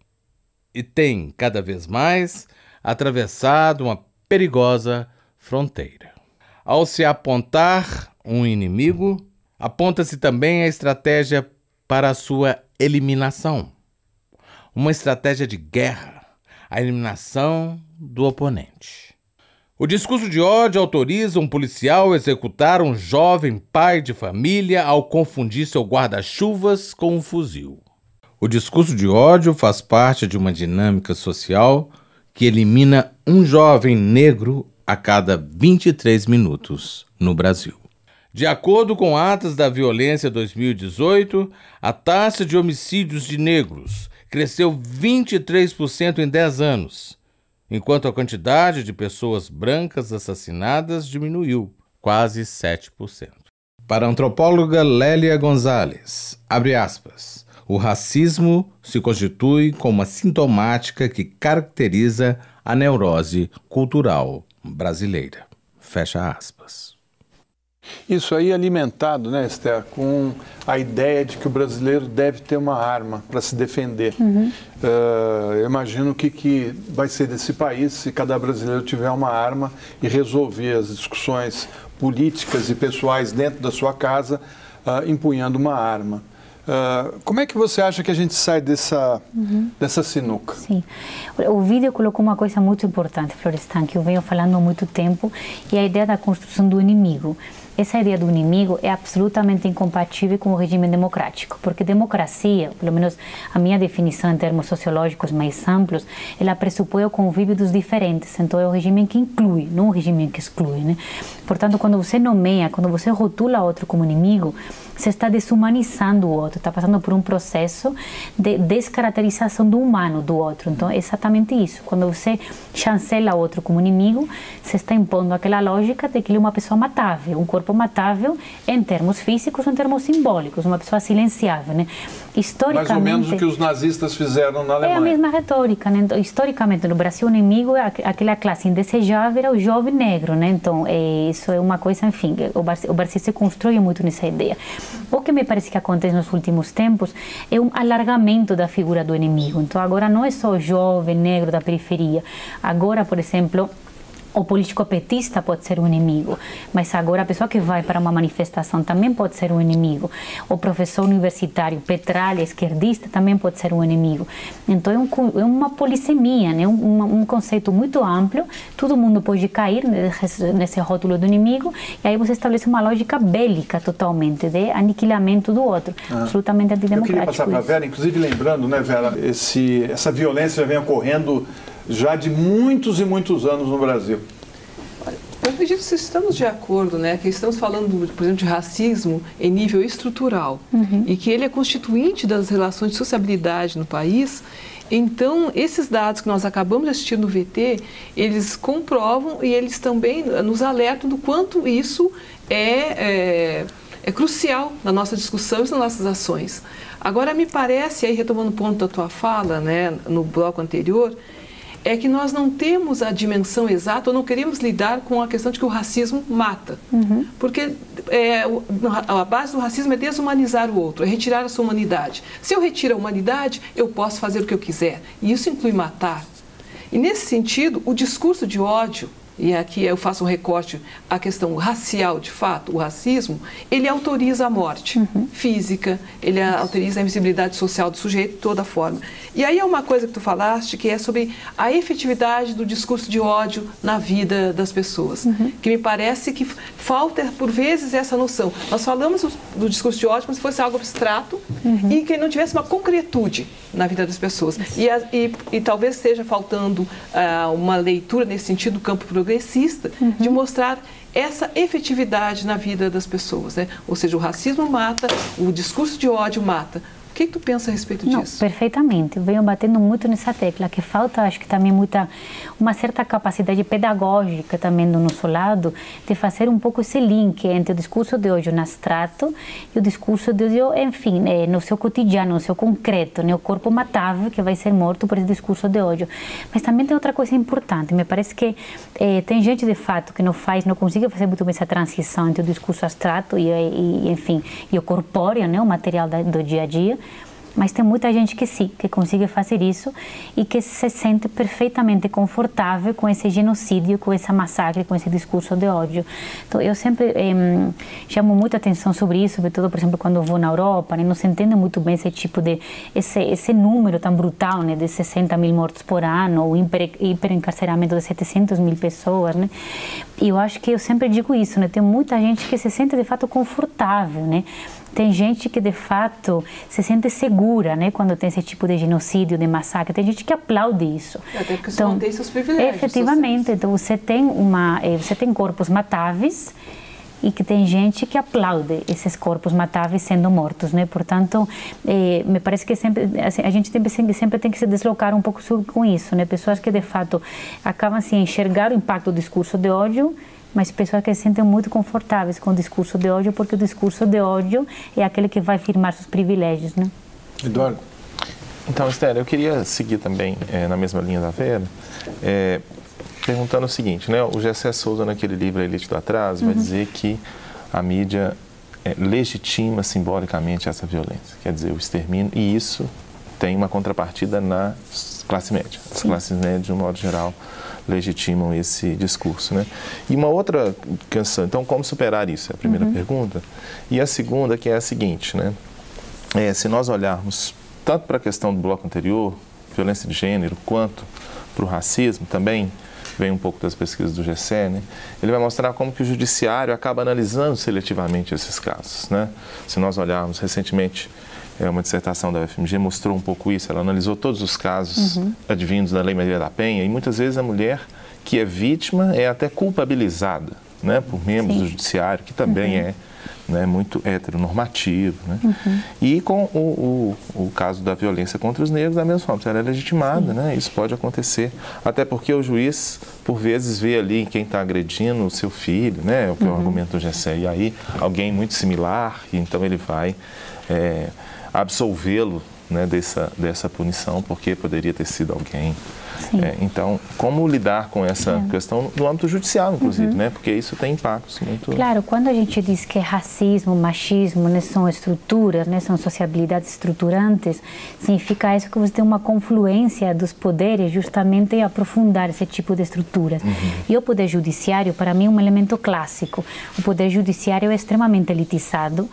E: e tem, cada vez mais, atravessado uma perigosa fronteira. Ao se apontar um inimigo, aponta-se também a estratégia para a sua eliminação. Uma estratégia de guerra, a eliminação do oponente. O discurso de ódio autoriza um policial a executar um jovem pai de família ao confundir seu guarda-chuvas com um fuzil. O discurso de ódio faz parte de uma dinâmica social que elimina um jovem negro a cada 23 minutos no Brasil. De acordo com atas da violência 2018, a taxa de homicídios de negros cresceu 23% em 10 anos, enquanto a quantidade de pessoas brancas assassinadas diminuiu quase 7%. Para a antropóloga Lélia Gonzalez, abre aspas, o racismo se constitui como uma sintomática que caracteriza a neurose cultural brasileira. Fecha aspas.
A: Isso aí alimentado, né, Esther, com a ideia de que o brasileiro deve ter uma arma para se defender. Eu imagino o que vai ser desse país se cada brasileiro tiver uma arma e resolver as discussões políticas e pessoais dentro da sua casa empunhando uma arma. Como é que você acha que a gente sai dessa sinuca?
B: Sim. O vídeo colocou uma coisa muito importante, Florestan, que eu venho falando há muito tempo, e a ideia da construção do inimigo. Essa ideia do inimigo é absolutamente incompatível com o regime democrático, porque democracia, pelo menos a minha definição em termos sociológicos mais amplos, ela pressupõe o convívio dos diferentes, então é o regime que inclui, não o regime que exclui, né? Portanto, quando você nomeia, quando você rotula outro como inimigo, você está desumanizando o outro, está passando por um processo de descaracterização do humano do outro. Então, é exatamente isso. Quando você chancela o outro como inimigo, você está impondo aquela lógica de que ele é uma pessoa matável, um corpo matável em termos físicos ou em termos simbólicos, uma pessoa silenciável, né? Historicamente,
A: mais ou menos o que os nazistas fizeram na Alemanha.
B: É a mesma retórica, né? Então, historicamente, no Brasil, o inimigo, aquela classe indesejável, era o jovem negro, né? Então, isso é uma coisa, enfim, o Brasil se constrói muito nessa ideia. O que me parece que acontece nos últimos tempos é um alargamento da figura do inimigo. Então, agora não é só o jovem negro da periferia. Agora, por exemplo, o político petista pode ser um inimigo, mas agora a pessoa que vai para uma manifestação também pode ser um inimigo. O professor universitário petralha, esquerdista, também pode ser um inimigo. Então é uma polissemia, né? Um conceito muito amplo, todo mundo pode cair nesse rótulo do inimigo, e aí você estabelece uma lógica bélica totalmente, de aniquilamento do outro, absolutamente antidemocrático.
A: Eu queria passar para a Vera, inclusive lembrando, né, Vera, essa violência vem ocorrendo já de muitos e muitos anos no Brasil.
I: Eu acredito que estamos de acordo, né? Que estamos falando, por exemplo, de racismo em nível estrutural e que ele é constituinte das relações de sociabilidade no país. Então, esses dados que nós acabamos de assistir no VT, eles comprovam e eles também nos alertam do quanto isso é crucial na nossa discussão e nas nossas ações. Agora, me parece, aí retomando o ponto da tua fala, né, no bloco anterior, é que nós não temos a dimensão exata ou não queremos lidar com a questão de que o racismo mata. Porque a base do racismo é desumanizar o outro, é retirar a sua humanidade. Se eu retiro a humanidade, eu posso fazer o que eu quiser. E isso inclui matar. E nesse sentido, o discurso de ódio, e aqui eu faço um recorte à questão racial, de fato, o racismo, ele autoriza a morte física, ele autoriza a invisibilidade social do sujeito de toda forma. E aí é uma coisa que tu falaste, que é sobre a efetividade do discurso de ódio na vida das pessoas, que me parece que falta, por vezes, essa noção. Nós falamos do discurso de ódio como se fosse algo abstrato e que não tivesse uma concretude na vida das pessoas. E talvez esteja faltando uma leitura nesse sentido do campo progressista, de mostrar essa efetividade na vida das pessoas, né? Ou seja, o racismo mata, o discurso de ódio mata. O que tu pensa a respeito disso?
B: Não, perfeitamente. Eu venho batendo muito nessa tecla, que falta, acho que também uma certa capacidade pedagógica também do nosso lado, de fazer um pouco esse link entre o discurso de ódio no abstrato e o discurso de ódio, enfim, no seu cotidiano, no seu concreto, né? O corpo matável que vai ser morto por esse discurso de ódio. Mas também tem outra coisa importante, me parece que tem gente de fato que não consegue fazer muito bem essa transição entre o discurso abstrato enfim, e o corpóreo, né? O material do dia a dia. Mas tem muita gente que sim, que consegue fazer isso e que se sente perfeitamente confortável com esse genocídio, com essa massacre, com esse discurso de ódio. Então, eu sempre chamo muita atenção sobre isso, sobretudo, por exemplo, quando eu vou na Europa, né, não se entende muito bem esse tipo esse número tão brutal, né, de 60 mil mortos por ano, o hiperencarceramento de 700 mil pessoas, né? E eu acho que eu sempre digo isso, né, tem muita gente que se sente de fato confortável, né? Tem gente que, de fato, se sente segura, né, quando tem esse tipo de genocídio, de massacre. Tem gente que aplaude isso.
I: Até porque então, mantém seus privilégios.
B: Efetivamente. Sociais. Então, você tem corpos matáveis e que tem gente que aplaude esses corpos matáveis sendo mortos, né? Portanto, me parece que sempre a gente sempre tem que se deslocar um pouco com isso, né? Pessoas que, de fato, acabam assim, enxergar o impacto do discurso de ódio, mas pessoas que se sentem muito confortáveis com o discurso de ódio, porque o discurso de ódio é aquele que vai firmar seus privilégios, né?
A: Eduardo?
F: Então, Esther, eu queria seguir também na mesma linha da Vera, perguntando o seguinte, né? O Gessé Souza, naquele livro A Elite do Atraso, vai dizer que a mídia legitima simbolicamente essa violência, quer dizer, o extermínio, e isso tem uma contrapartida na classe média. As classes médias, de um modo geral, legitimam esse discurso, né? E uma outra questão, então, como superar isso? É a primeira pergunta. E a segunda, que é a seguinte, né? Se nós olharmos tanto para a questão do bloco anterior, violência de gênero, quanto para o racismo, também vem um pouco das pesquisas do Gessé, né? Ele vai mostrar como que o judiciário acaba analisando seletivamente esses casos, né? Se nós olharmos recentemente, uma dissertação da UFMG mostrou um pouco isso. Ela analisou todos os casos advindos da Lei Maria da Penha, e muitas vezes a mulher que é vítima é até culpabilizada, né, por membros do judiciário, que também é, né, muito heteronormativo, né? E com o caso da violência contra os negros, da mesma forma, ela é legitimada, né? Isso pode acontecer, até porque o juiz, por vezes, vê ali quem está agredindo o seu filho, né? O que é o argumento do Gessé, e aí alguém muito similar, e então ele vai absolvê-lo, né, dessa punição, porque poderia ter sido alguém. Então, como lidar com essa questão no âmbito judicial, inclusive, né? Porque isso tem impactos muito...
B: Claro, quando a gente diz que racismo, machismo, né, são estruturas, né, são sociabilidades estruturantes, significa isso que você tem uma confluência dos poderes justamente em aprofundar esse tipo de estruturas. E o poder judiciário, para mim, é um elemento clássico. O poder judiciário é extremamente elitizado,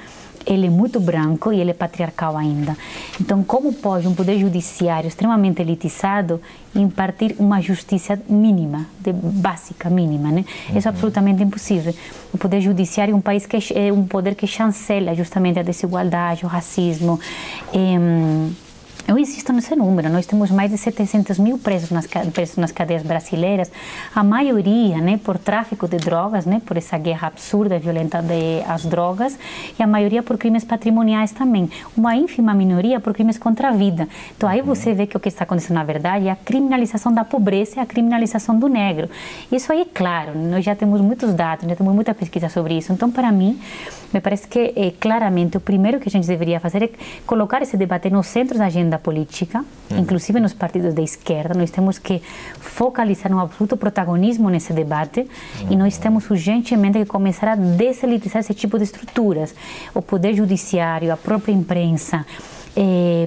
B: ele é muito branco e ele é patriarcal ainda. Então, como pode um poder judiciário extremamente elitizado impartir uma justiça mínima, básica, mínima, né? Isso é absolutamente impossível. O poder judiciário é um país que é um poder que chancela justamente a desigualdade, o racismo. Eu insisto esse número. Nós temos mais de 700 mil presos nas cadeias brasileiras, a maioria, né, por tráfico de drogas, né, por essa guerra absurda e violenta das drogas, e a maioria por crimes patrimoniais também. Uma ínfima minoria por crimes contra a vida. Então aí você vê que o que está acontecendo na verdade é a criminalização da pobreza e a criminalização do negro. Isso aí é claro, nós já temos muitos dados, já temos muita pesquisa sobre isso. Então, para mim, me parece que claramente o primeiro que a gente deveria fazer é colocar esse debate no centro da agenda política, inclusive nos partidos da esquerda. Nós temos que focalizar no absoluto protagonismo nesse debate e nós temos urgentemente que começar a deselitizar esse tipo de estruturas. O poder judiciário, a própria imprensa.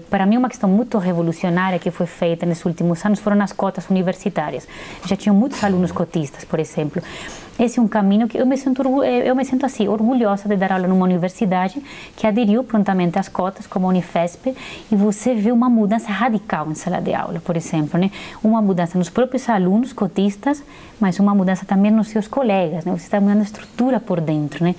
B: Para mim, uma questão muito revolucionária que foi feita nesses últimos anos foram as cotas universitárias. Já tinham muitos alunos cotistas, por exemplo. Esse é um caminho que eu me sinto assim, orgulhosa de dar aula numa universidade que aderiu prontamente às cotas, como a Unifesp, e você vê uma mudança radical em sala de aula, por exemplo, né? Uma mudança nos próprios alunos cotistas, mas uma mudança também nos seus colegas, né? Você está mudando a estrutura por dentro, né?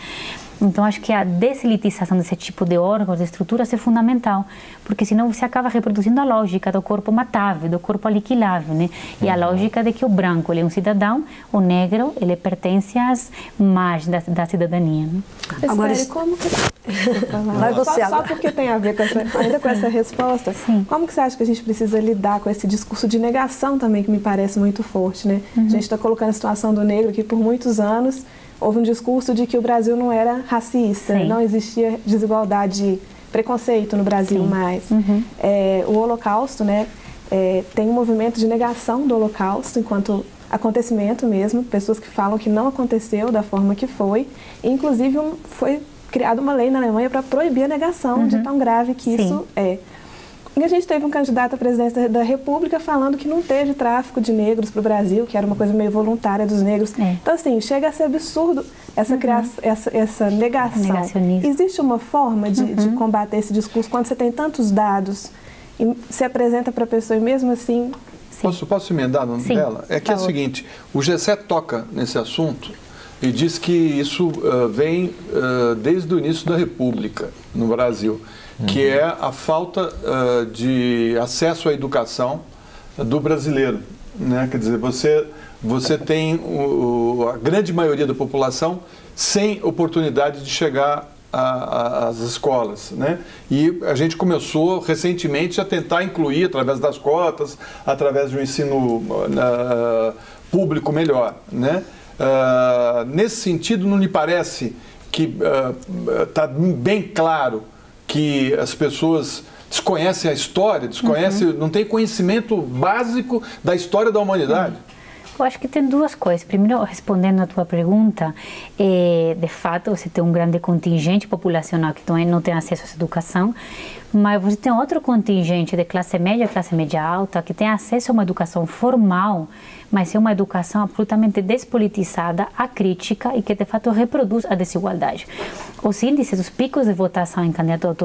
B: Então, acho que a deselitização desse tipo de órgãos, de estruturas, é fundamental, porque senão você acaba reproduzindo a lógica do corpo matável, do corpo aniquilável, né? E a lógica de que o branco ele é um cidadão, o negro ele pertence às margens da cidadania. Né?
J: Agora, como que... só porque tem a ver com essa resposta, sim. Como que você acha que a gente precisa lidar com esse discurso de negação também, que me parece muito forte, né? A gente está colocando a situação do negro aqui por muitos anos. Houve um discurso de que o Brasil não era racista, não existia desigualdade, preconceito no Brasil mais. O Holocausto, né, tem um movimento de negação do Holocausto enquanto acontecimento mesmo, pessoas que falam que não aconteceu da forma que foi. E, inclusive, foi criada uma lei na Alemanha para proibir a negação de tão grave que isso é. E a gente teve um candidato à presidência da República falando que não teve tráfico de negros para o Brasil, que era uma coisa meio voluntária dos negros. Então, assim, chega a ser absurdo essa negação. Existe uma forma de combater esse discurso quando você tem tantos dados e se apresenta para a pessoa e mesmo assim...
A: Posso emendar no nome dela? É que é o seguinte, o G7 toca nesse assunto e diz que isso vem desde o início da República no Brasil. Que é a falta de acesso à educação do brasileiro, né? Quer dizer, você tem a grande maioria da população sem oportunidade de chegar às escolas, né? E a gente começou recentemente a tentar incluir através das cotas, através de um ensino público melhor, né? Nesse sentido, não lhe parece que está bem claro que as pessoas desconhecem a história, não têm conhecimento básico da história da humanidade?
B: Eu acho que tem duas coisas. Primeiro, respondendo à tua pergunta, de fato, você tem um grande contingente populacional que não tem acesso a essa educação, mas você tem outro contingente de classe média alta, que tem acesso a uma educação formal, mas é uma educação absolutamente despolitizada, acrítica e que, de fato, reproduz a desigualdade. Os índices, os picos de votação em candidatos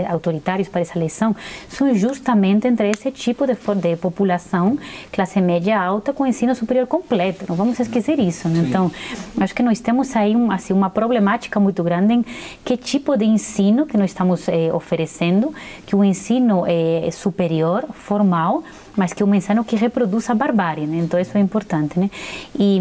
B: autoritários para essa eleição são justamente entre esse tipo de população, classe média alta, com ensino superior completo. Não vamos esquecer isso, né? Então, acho que nós temos aí uma problemática muito grande em que tipo de ensino que nós estamos oferecendo, que o ensino superior, formal, mas que é um ensino que reproduz a barbárie, né? Então isso é importante, né? E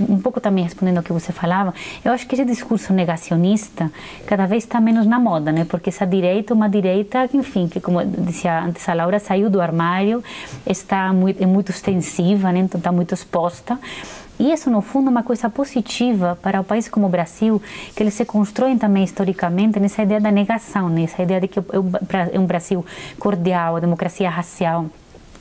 B: um pouco também respondendo ao que você falava, eu acho que esse discurso negacionista cada vez está menos na moda, né? Porque essa direita é uma direita que, enfim, que como dizia antes a Laura, saiu do armário, é muito extensiva, né? Então está muito exposta. E isso, no fundo, é uma coisa positiva para o país como o Brasil, que eles se constroem também historicamente nessa ideia da negação, nessa ideia de que é um Brasil cordial, a democracia racial.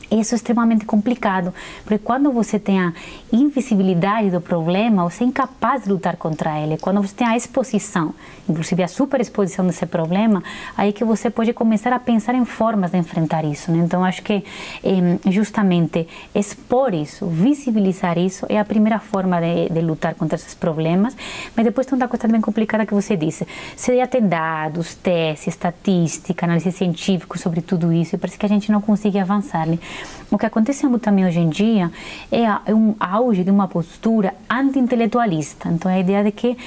B: Isso é extremamente complicado, porque quando você tem a invisibilidade do problema, você é incapaz de lutar contra ele. Quando você tem a exposição, inclusive a superexposição desse problema, aí que você pode começar a pensar em formas de enfrentar isso, né? Então, acho que justamente expor isso, visibilizar isso, é a primeira forma de lutar contra esses problemas. Mas depois tem outra coisa também complicada que você disse. Você já tem dados, testes, estatística, análise científica sobre tudo isso, e parece que a gente não consegue avançar, né? O que acontece também hoje em dia é um auge de uma postura anti-intelectualista. Então, a ideia de que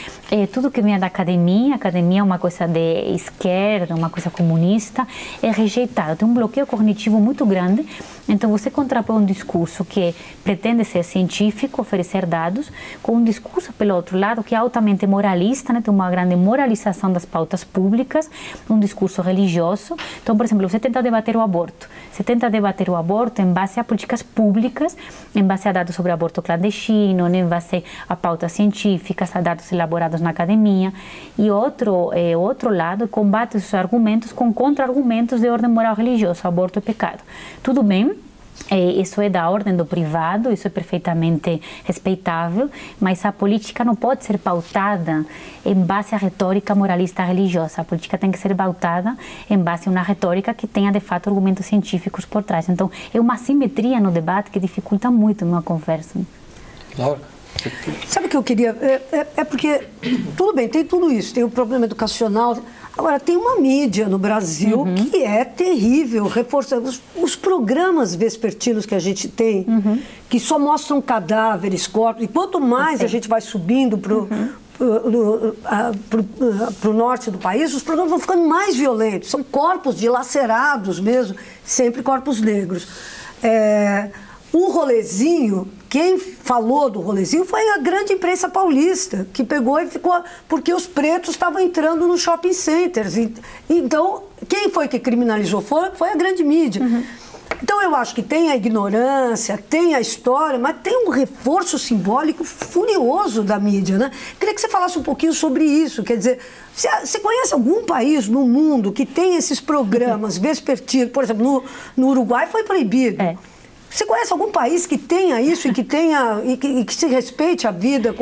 B: tudo que vem da academia é uma coisa de esquerda, uma coisa comunista, é rejeitado. Tem um bloqueio cognitivo muito grande. Então, você contrapõe um discurso que pretende ser científico, oferecer dados, com um discurso, pelo outro lado, que é altamente moralista, né? Tem uma grande moralização das pautas públicas, um discurso religioso. Então, por exemplo, você tenta debater o aborto. Você tenta debater o aborto em base a políticas públicas, em base a dados sobre aborto clandestino, em base a pautas científicas, a dados elaborados na academia. E outro lado combate esses argumentos com contra-argumentos de ordem moral religiosa. O aborto é pecado. Tudo bem. Isso é da ordem do privado, isso é perfeitamente respeitável, mas a política não pode ser pautada em base à retórica moralista religiosa. A política tem que ser pautada em base a uma retórica que tenha, de fato, argumentos científicos por trás. Então, é uma assimetria no debate que dificulta muito uma conversa.
H: Laura? Sabe o que eu queria? É porque, tudo bem, tem tudo isso, tem o problema educacional. Agora, tem uma mídia no Brasil que é terrível, reforça os programas vespertinos que a gente tem, que só mostram cadáveres, corpos, e quanto mais a gente vai subindo para o norte do país, os programas vão ficando mais violentos, são corpos dilacerados mesmo, sempre corpos negros. O rolezinho, quem falou do rolezinho foi a grande imprensa paulista, que pegou e ficou... Porque os pretos estavam entrando nos shopping centers. Então, quem foi que criminalizou? Foi a grande mídia. Então, eu acho que tem a ignorância, tem a história, mas tem um reforço simbólico furioso da mídia, né? Queria que você falasse um pouquinho sobre isso. Quer dizer, você conhece algum país no mundo que tem esses programas vespertinos? Por exemplo, no Uruguai foi proibido. Você conhece algum país que tenha isso e que que se respeite a vida,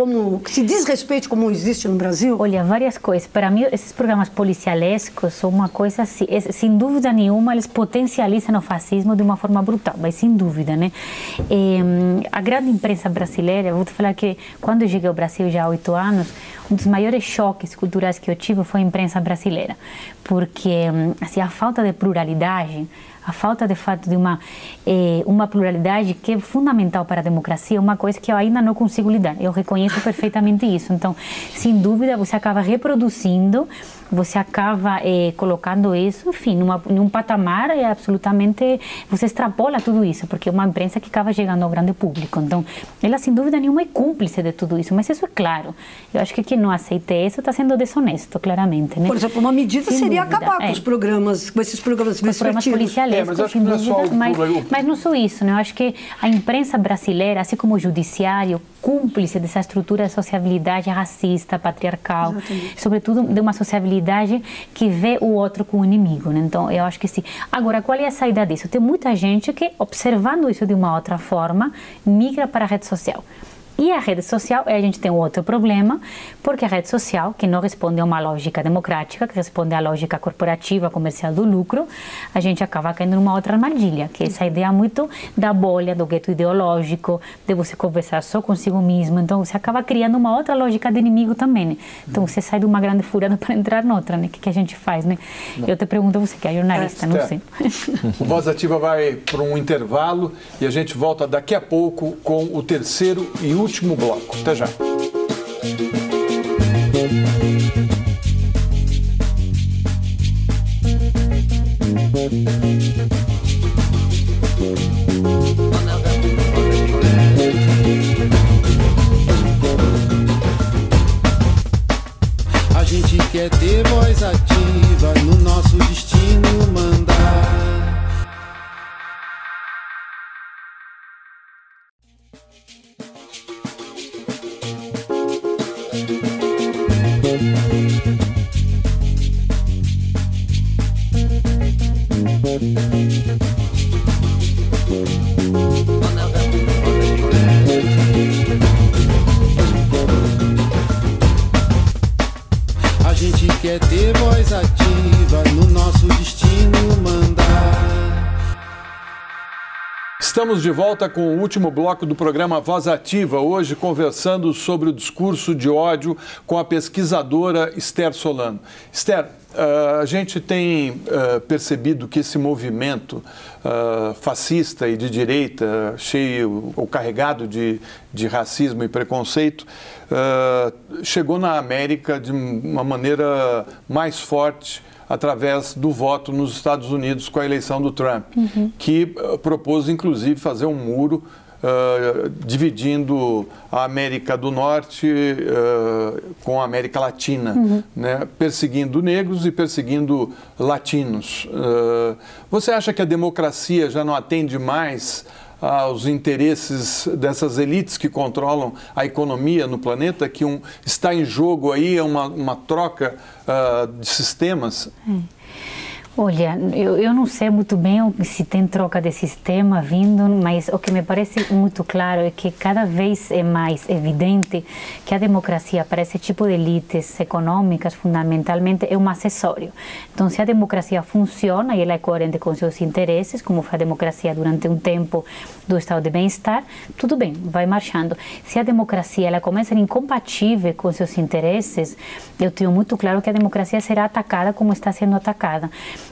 H: que se desrespeite como existe no Brasil?
B: Olha, várias coisas. Para mim, esses programas policialescos são uma coisa assim, sem dúvida nenhuma, eles potencializam o fascismo de uma forma brutal, mas sem dúvida, né? A grande imprensa brasileira, eu vou te falar que quando eu cheguei ao Brasil já há 8 anos, um dos maiores choques culturais que eu tive foi a imprensa brasileira, porque assim, a falta de pluralidade, a falta de fato de uma pluralidade que é fundamental para a democracia é uma coisa que eu ainda não consigo lidar. Eu reconheço perfeitamente isso. Então, sem dúvida, você acaba reproduzindo, você acaba colocando isso, enfim, num patamar absolutamente... Você extrapola tudo isso, porque é uma imprensa que acaba chegando ao grande público. Então, ela, sem dúvida nenhuma, é cúmplice de tudo isso. Mas isso é claro. Eu acho que quem não aceita isso está sendo desonesto, claramente. Né?
H: Por exemplo, uma medida seria acabar com esses programas
B: policiais.
A: Mas acho que não é só
B: mas não só isso, né? Eu acho que a imprensa brasileira, assim como o judiciário, cúmplice dessa estrutura de sociabilidade racista, patriarcal, sobretudo de uma sociabilidade que vê o outro como inimigo, né? Então, eu acho que sim. Agora, qual é a saída disso? Tem muita gente que, observando isso de uma outra forma, migra para a rede social. E a rede social, a gente tem um outro problema, porque a rede social, que não responde a uma lógica democrática, que responde à lógica corporativa, comercial do lucro, a gente acaba caindo numa outra armadilha, que é essa ideia muito da bolha, do gueto ideológico, de você conversar só consigo mesmo. Então, você acaba criando uma outra lógica de inimigo também, né? Então, você sai de uma grande furada para entrar noutra, né? O que a gente faz, né? Eu te pergunto, você que é jornalista, não sei.
A: O Voz Ativa vai para um intervalo e a gente volta daqui a pouco com o terceiro e último bloco. Até já.
C: A gente quer ter voz ativa no nosso destino mandar. A gente quer ter voz ativa no nosso destino mandar.
A: Estamos de volta com o último bloco do programa Voz Ativa, hoje conversando sobre o discurso de ódio com a pesquisadora Esther Solano. Esther, a gente tem percebido que esse movimento fascista e de direita, cheio ou carregado de racismo e preconceito, chegou na América de uma maneira mais forte através do voto nos Estados Unidos com a eleição do Trump, que propôs, inclusive, fazer um muro dividindo a América do Norte com a América Latina, né? Perseguindo negros e perseguindo latinos. Você acha que a democracia já não atende mais aos interesses dessas elites que controlam a economia no planeta, que está em jogo aí uma troca de sistemas?
B: Olha, eu não sei muito bem se tem troca de sistema vindo, mas o que me parece muito claro é que cada vez é mais evidente que a democracia para esse tipo de elites econômicas, fundamentalmente, é um acessório. Então, se a democracia funciona e ela é coerente com seus interesses, como foi a democracia durante um tempo do estado de bem-estar, tudo bem, vai marchando. Se a democracia ela começa a ser incompatível com seus interesses, eu tenho muito claro que a democracia será atacada como está sendo atacada.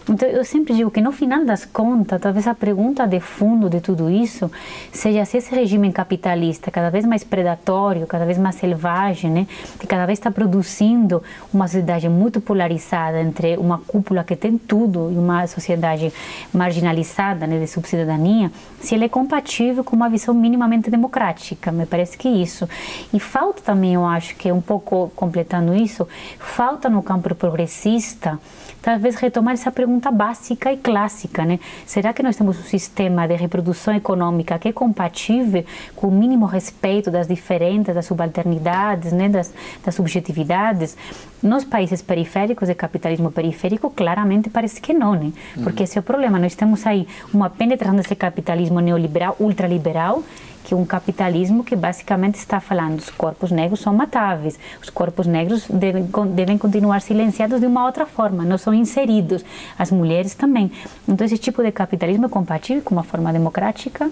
B: Então, eu sempre digo que, no final das contas, talvez a pergunta de fundo de tudo isso seja se esse regime capitalista, cada vez mais predatório, cada vez mais selvagem, né, que cada vez está produzindo uma sociedade muito polarizada entre uma cúpula que tem tudo e uma sociedade marginalizada, né, de subcidadania, se ele é compatível com uma visão minimamente democrática. Me parece que isso. E falta também, eu acho que, um pouco completando isso, falta no campo progressista, talvez retomar essa pergunta básica e clássica, né? Será que nós temos um sistema de reprodução econômica que é compatível com o mínimo respeito das diferenças, das subalternidades, né? das subjetividades? Nos países periféricos, de capitalismo periférico, claramente parece que não, né? Porque esse é o problema. Nós temos aí uma penetração desse capitalismo neoliberal, ultraliberal, que é um capitalismo que basicamente está falando os corpos negros são matáveis, os corpos negros devem continuar silenciados de uma outra forma, não são inseridos, as mulheres também. Então, esse tipo de capitalismo é compatível com uma forma democrática?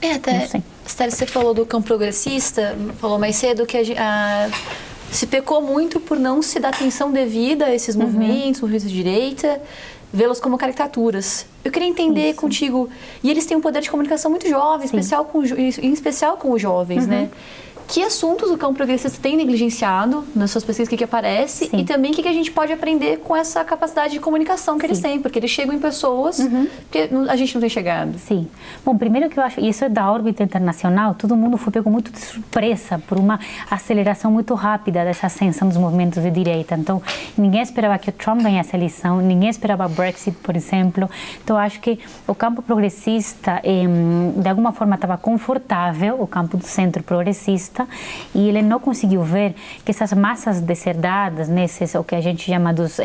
G: Até, Esther, você falou do campo progressista, falou mais cedo que se pecou muito por não se dar atenção devida a esses movimentos de direita, vê-los como caricaturas. Eu queria entender contigo, e eles têm um poder de comunicação muito jovem, em especial com os jovens, né? Que assuntos o campo progressista tem negligenciado nas suas pesquisas, o que aparece, e também o que a gente pode aprender com essa capacidade de comunicação que eles têm, porque eles chegam em pessoas que a gente não tem chegado.
B: Sim. Bom, primeiro que eu acho, e isso é da órbita internacional, todo mundo foi pego muito de surpresa por uma aceleração muito rápida dessa ascensão dos movimentos de direita. Então, ninguém esperava que o Trump ganhasse a eleição, ninguém esperava o Brexit, por exemplo. Então, eu acho que o campo progressista, de alguma forma, estava confortável, o campo do centro progressista, e ele não conseguiu ver que essas massas desherdadas, o que a gente chama dos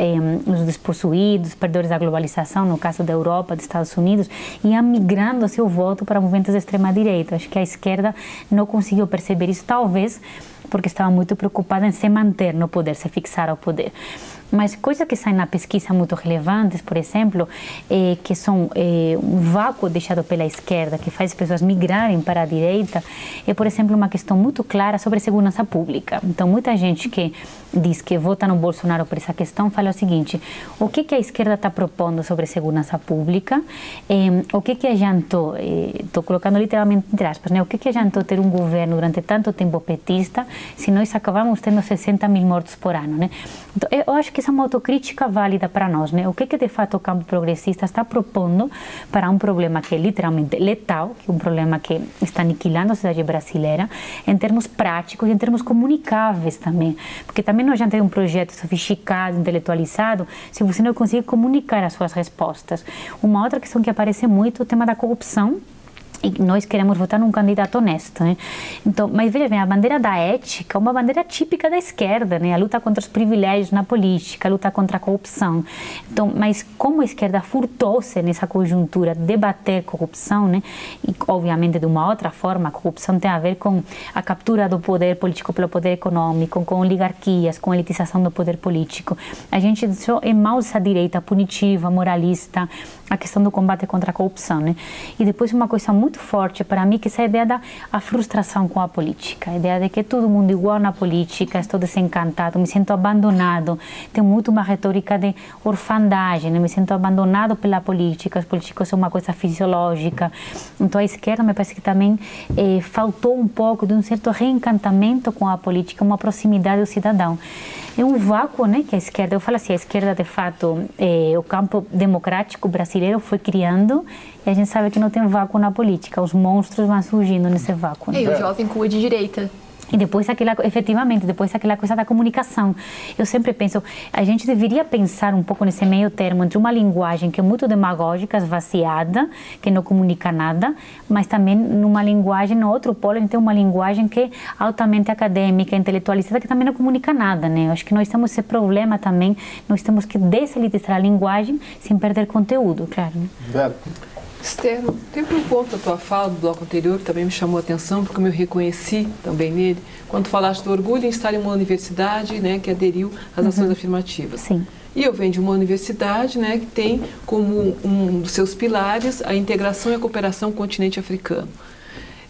B: despossuídos, perdedores da globalização, no caso da Europa, dos Estados Unidos, iam migrando seu voto para movimentos de extrema-direita. Acho que a esquerda não conseguiu perceber isso, talvez porque estava muito preocupada em se manter no poder, se fixar ao poder. Mas coisas que saem na pesquisa muito relevantes, por exemplo, que são um vácuo deixado pela esquerda, que faz as pessoas migrarem para a direita, é, por exemplo, uma questão muito clara sobre segurança pública. Então, muita gente que diz que vota no Bolsonaro por essa questão fala o seguinte: o que a esquerda está propondo sobre segurança pública? O que adiantou, estou colocando literalmente entre aspas, né? O que adiantou ter um governo durante tanto tempo petista se nós acabamos tendo 60 mil mortos por ano, né? Então, eu acho que essa é uma autocrítica válida para nós, né? O que de fato o campo progressista está propondo para um problema que é literalmente letal, que é um problema que está aniquilando a sociedade brasileira, em termos práticos e em termos comunicáveis também, porque também não adianta ter um projeto sofisticado, intelectualizado, se você não consegue comunicar as suas respostas. Uma outra questão que aparece muito é o tema da corrupção. E nós queremos votar num candidato honesto, né? Então, mas veja bem, a bandeira da ética é uma bandeira típica da esquerda, né? A luta contra os privilégios na política, a luta contra a corrupção. Então, mas como a esquerda furtou-se nessa conjuntura de debater corrupção, né? E, obviamente, de uma outra forma, a corrupção tem a ver com a captura do poder político pelo poder econômico, com oligarquias, com a elitização do poder político. A gente deixou em mãos essa direita punitiva, moralista, a questão do combate contra a corrupção, né? E depois uma coisa muito muito forte para mim, que essa ideia da a frustração com a política, a ideia de que todo mundo igual na política, estou desencantado, me sinto abandonado, tem muito uma retórica de orfandagem, me sinto abandonado pela política, os políticos são uma coisa fisiológica. Então a esquerda me parece que também faltou um pouco de um certo reencantamento com a política, uma proximidade do cidadão. É um vácuo, né, que a esquerda, eu falo assim, a esquerda de fato, o campo democrático brasileiro foi criando e a gente sabe que não tem vácuo na política, os monstros vão surgindo nesse vácuo.
G: E o jovem com o de direita.
B: E depois efetivamente, depois aquela coisa da comunicação. Eu sempre penso, a gente deveria pensar um pouco nesse meio termo entre uma linguagem que é muito demagógica, esvaziada, que não comunica nada, mas também numa linguagem, no outro polo, a gente tem uma linguagem que é altamente acadêmica, intelectualizada, que também não comunica nada, né? Eu acho que nós temos esse problema também, nós temos que deselitizar a linguagem sem perder conteúdo, claro. Né?
I: Esther, teve um ponto da tua fala do bloco anterior que também me chamou a atenção, porque eu me reconheci também nele, quando falaste do orgulho em estar em uma universidade, né, que aderiu às ações afirmativas.
B: Sim.
I: E eu venho de uma universidade, né, que tem como um dos seus pilares a integração e a cooperação com o continente africano.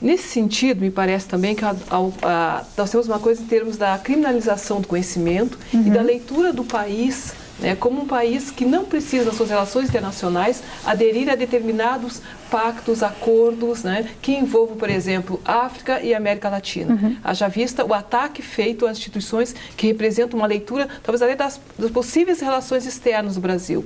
I: Nesse sentido, me parece também que nós temos uma coisa em termos da criminalização do conhecimento e da leitura do país, né, como um país que não precisa, nas suas relações internacionais, aderir a determinados pactos, acordos, né, que envolvam, por exemplo, África e América Latina. Haja vista o ataque feito às instituições que representam uma leitura, talvez até das possíveis relações externas do Brasil.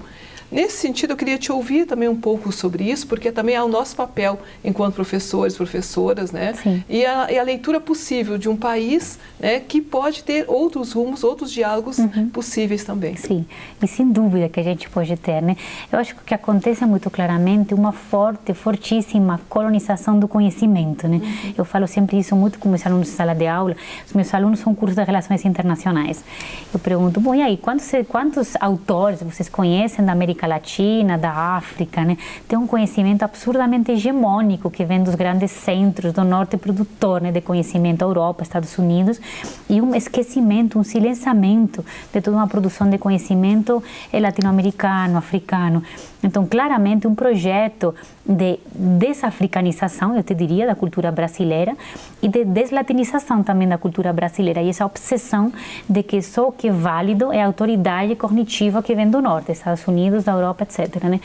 I: Nesse sentido, eu queria te ouvir também um pouco sobre isso, porque também é o nosso papel enquanto professores, professoras, né? E a leitura possível de um país, né, que pode ter outros rumos, outros diálogos possíveis também.
B: Sim, e sem dúvida que a gente pode ter, né? Eu acho que o que acontece muito claramente uma fortíssima colonização do conhecimento, né? Eu falo sempre isso muito com meus alunos de sala de aula. Os meus alunos são cursos de Relações Internacionais. Eu pergunto, bom, e aí, quantos autores vocês conhecem da América Latina, da África, né? Tem um conhecimento absurdamente hegemônico que vem dos grandes centros do norte produtor, né, de conhecimento, Europa, Estados Unidos, e um esquecimento, um silenciamento de toda uma produção de conhecimento latino-americano, africano. Então, claramente, um projeto de desafricanização, eu te diria, da cultura brasileira e de deslatinização também da cultura brasileira. E essa obsessão de que só o que é válido é a autoridade cognitiva que vem do norte, Estados Unidos, da Europa, etc. Né?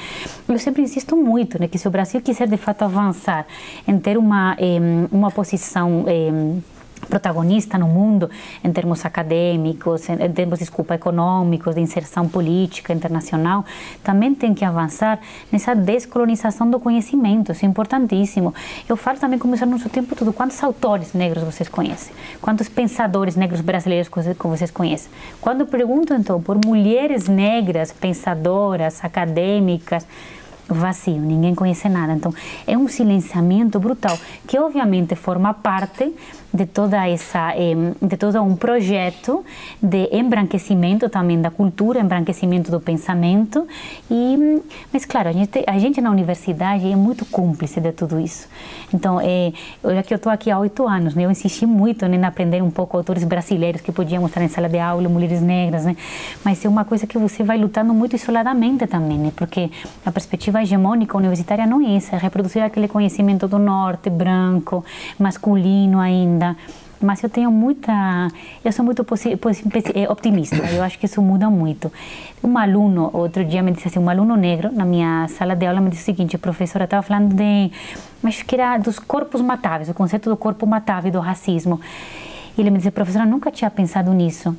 B: Eu sempre insisto muito, né, que se o Brasil quiser, de fato, avançar em ter uma posição protagonista no mundo, em termos acadêmicos, em termos, econômicos, de inserção política internacional, também tem que avançar nessa descolonização do conhecimento. Isso é importantíssimo. Eu falo também, como no seu tempo todo, quantos autores negros vocês conhecem? Quantos pensadores negros brasileiros que vocês conhecem? Quando pergunto, então, por mulheres negras, pensadoras, acadêmicas, vazio, ninguém conhece nada. Então, é um silenciamento brutal, que obviamente forma parte de de todo um projeto de embranquecimento também da cultura, embranquecimento do pensamento. Mas claro, a gente na universidade é muito cúmplice de tudo isso. Então, olha que eu estou aqui há 8 anos, né? Eu insisti muito em aprender um pouco autores brasileiros que podiam estar em sala de aula, mulheres negras, né? Mas é uma coisa que você vai lutando muito isoladamente também, né? Porque a perspectiva hegemônica universitária não é essa, é reproduzir aquele conhecimento do norte, branco, masculino ainda. Mas eu sou muito optimista, eu acho que isso muda muito. Um aluno, outro dia me disse assim, um aluno negro na minha sala de aula me disse o seguinte: professora, estava falando acho que era dos corpos matáveis, o conceito do corpo matável, do racismo. E ele me disse, professora, nunca tinha pensado nisso.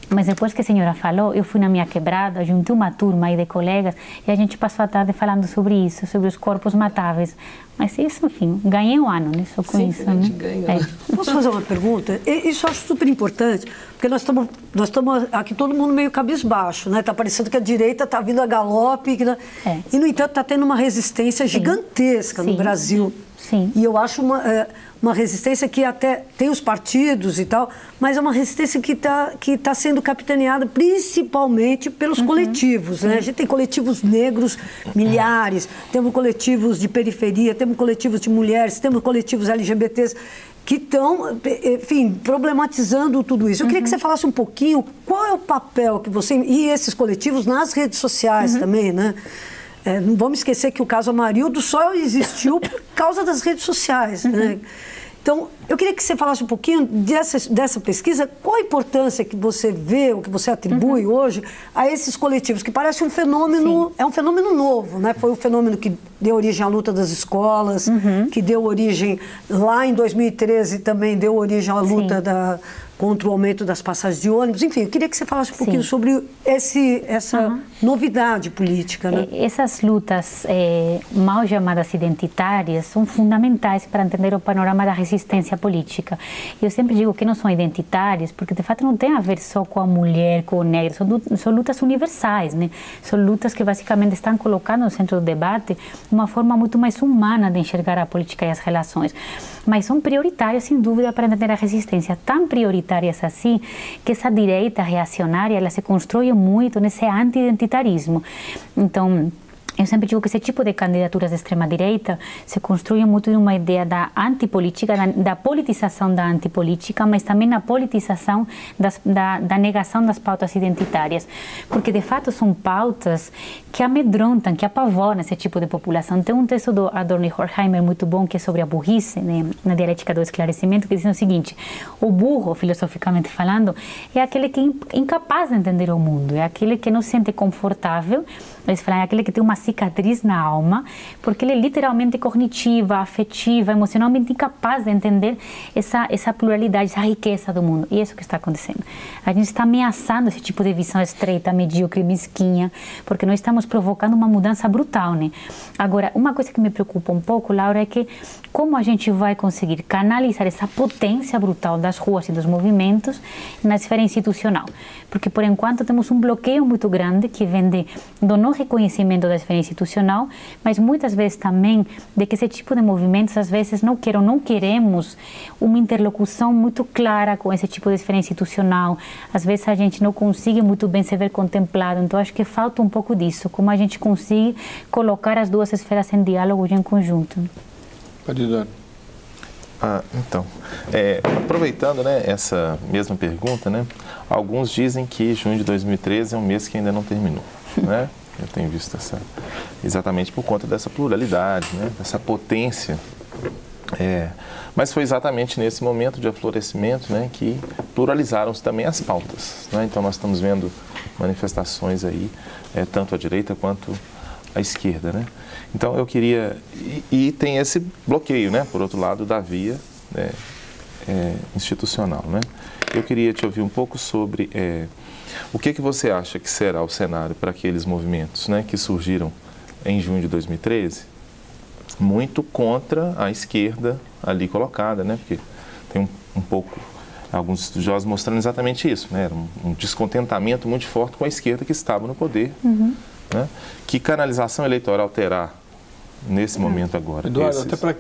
B: Mas depois que a senhora falou, eu fui na minha quebrada, juntei uma turma aí de colegas e a gente passou a tarde falando sobre isso, sobre os corpos matáveis. Mas isso, enfim, ganhei um ano, né? Só com
I: Sim,
B: isso,
I: a gente
B: né?
I: ganha.
H: Posso fazer uma pergunta? Isso eu acho super importante, porque nós estamos aqui todo mundo meio cabisbaixo, né? Está parecendo que a direita está vindo a galope, e, no entanto, está tendo uma resistência gigantesca no Brasil.
B: Sim.
H: E eu acho uma resistência que até tem os partidos e tal, mas é uma resistência que tá sendo capitaneada principalmente pelos coletivos, né? A gente tem coletivos negros, milhares, temos coletivos de periferia, temos coletivos de mulheres, temos coletivos LGBTs que estão, enfim, problematizando tudo isso. Eu queria que você falasse um pouquinho qual é o papel que você, e esses coletivos nas redes sociais também, né? Não vamos esquecer que o caso Amarildo só existiu por causa das redes sociais, né? Então, eu queria que você falasse um pouquinho dessa pesquisa, qual a importância que você vê, ou que você atribui hoje a esses coletivos, que parece um fenômeno, é um fenômeno novo, né? Foi um fenômeno que deu origem à luta das escolas, que deu origem, lá em 2013, também deu origem à luta contra o aumento das passagens de ônibus. Enfim, eu queria que você falasse um pouquinho sobre essa novidade política, né?
B: Essas lutas mal chamadas identitárias são fundamentais para entender o panorama da resistência política. Eu sempre digo que não são identitárias, porque de fato não tem a ver só com a mulher, com o negro, são lutas universais, né? São lutas que basicamente estão colocando no centro do debate uma forma muito mais humana de enxergar a política e as relações. Mas são prioritárias, sem dúvida, para entender a resistência. Tão prioritárias assim, que essa direita reacionária, ela se constrói muito nesse anti-identitarismo. Então, eu sempre digo que esse tipo de candidaturas de extrema-direita se construem muito em uma ideia da antipolítica, da politização da antipolítica, mas também na politização da negação das pautas identitárias. Porque, de fato, são pautas que amedrontam, que apavoram esse tipo de população. Tem um texto do Adorno e Horkheimer muito bom, que é sobre a burrice, né, na dialética do esclarecimento, que diz o seguinte: o burro, filosoficamente falando, é aquele que é incapaz de entender o mundo, é aquele que não se sente confortável. Eles falam, é aquele que tem uma cicatriz na alma, porque ele é literalmente cognitiva, afetiva, emocionalmente incapaz de entender essa pluralidade, essa riqueza do mundo. E é isso que está acontecendo. A gente está ameaçando esse tipo de visão estreita, medíocre, mesquinha, porque nós estamos provocando uma mudança brutal, né? Agora, uma coisa que me preocupa um pouco, Laura, é que como a gente vai conseguir canalizar essa potência brutal das ruas e dos movimentos na esfera institucional? Porque, por enquanto, temos um bloqueio muito grande que vem do não reconhecimento da esfera institucional, mas muitas vezes também de que esse tipo de movimentos, às vezes, não queremos uma interlocução muito clara com esse tipo de esfera institucional. Às vezes, a gente não consegue muito bem se ver contemplado. Então, acho que falta um pouco disso, como a gente consegue colocar as duas esferas em diálogo e em conjunto.
A: Pode dar.
F: Então, aproveitando, né, essa mesma pergunta, né, alguns dizem que junho de 2013 é um mês que ainda não terminou, né? Eu tenho visto exatamente por conta dessa pluralidade, né, dessa potência. Mas foi exatamente nesse momento de aflorescimento, né, que pluralizaram-se também as pautas, né? Então nós estamos vendo manifestações aí, tanto à direita quanto à esquerda, né? Então eu queria, e tem esse bloqueio, né, por outro lado, da via institucional, né? Eu queria te ouvir um pouco sobre o que você acha que será o cenário para aqueles movimentos, né, que surgiram em junho de 2013, muito contra a esquerda ali colocada, né? Porque tem um pouco, alguns estudiosos mostrando exatamente isso, né? Era um descontentamento muito forte com a esquerda que estava no poder. Né? Que canalização eleitoral terá nesse momento agora?
A: Eduardo, até para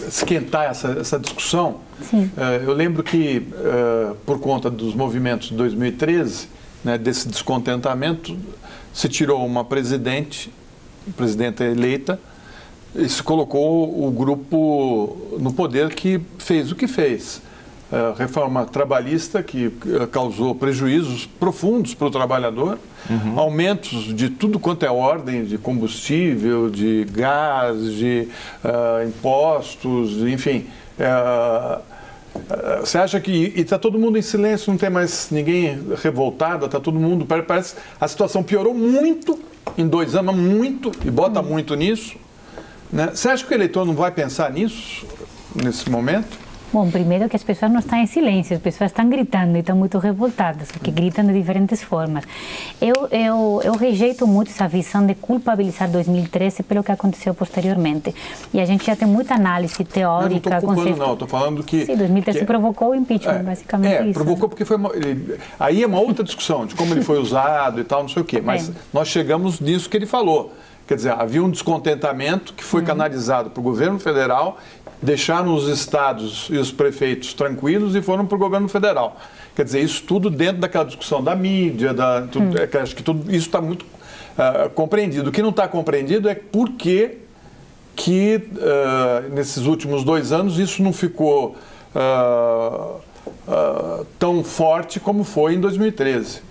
A: esquentar essa discussão, eu lembro que, por conta dos movimentos de 2013, né, desse descontentamento, se tirou uma presidenta eleita e se colocou o grupo no poder que fez o que fez. Reforma trabalhista que causou prejuízos profundos para o trabalhador, aumentos de tudo quanto é ordem, de combustível, de gás, de impostos, enfim. Você acha que está todo mundo em silêncio, não tem mais ninguém revoltado, está todo mundo... Parece a situação piorou muito em 2 anos, muito, e bota muito nisso. Né? Você acha que o eleitor não vai pensar nisso, nesse momento?
B: Bom, primeiro que as pessoas não estão em silêncio, as pessoas estão gritando e estão muito revoltadas, porque gritam de diferentes formas. Eu rejeito muito essa visão de culpabilizar 2013 pelo que aconteceu posteriormente. E a gente já tem muita análise teórica...
A: Eu não estou culpando, não, estou falando que...
B: Sim, 2013 provocou o impeachment, basicamente isso.
A: Provocou porque foi... Aí é uma outra discussão de como ele foi usado e tal, não sei o quê, mas nós chegamos nisso que ele falou. Quer dizer, havia um descontentamento que foi canalizado para o governo federal, deixaram os estados e os prefeitos tranquilos e foram para o governo federal. Quer dizer, isso tudo dentro daquela discussão da mídia, acho que tudo isso está muito compreendido. O que não está compreendido é por que nesses últimos 2 anos isso não ficou tão forte como foi em 2013.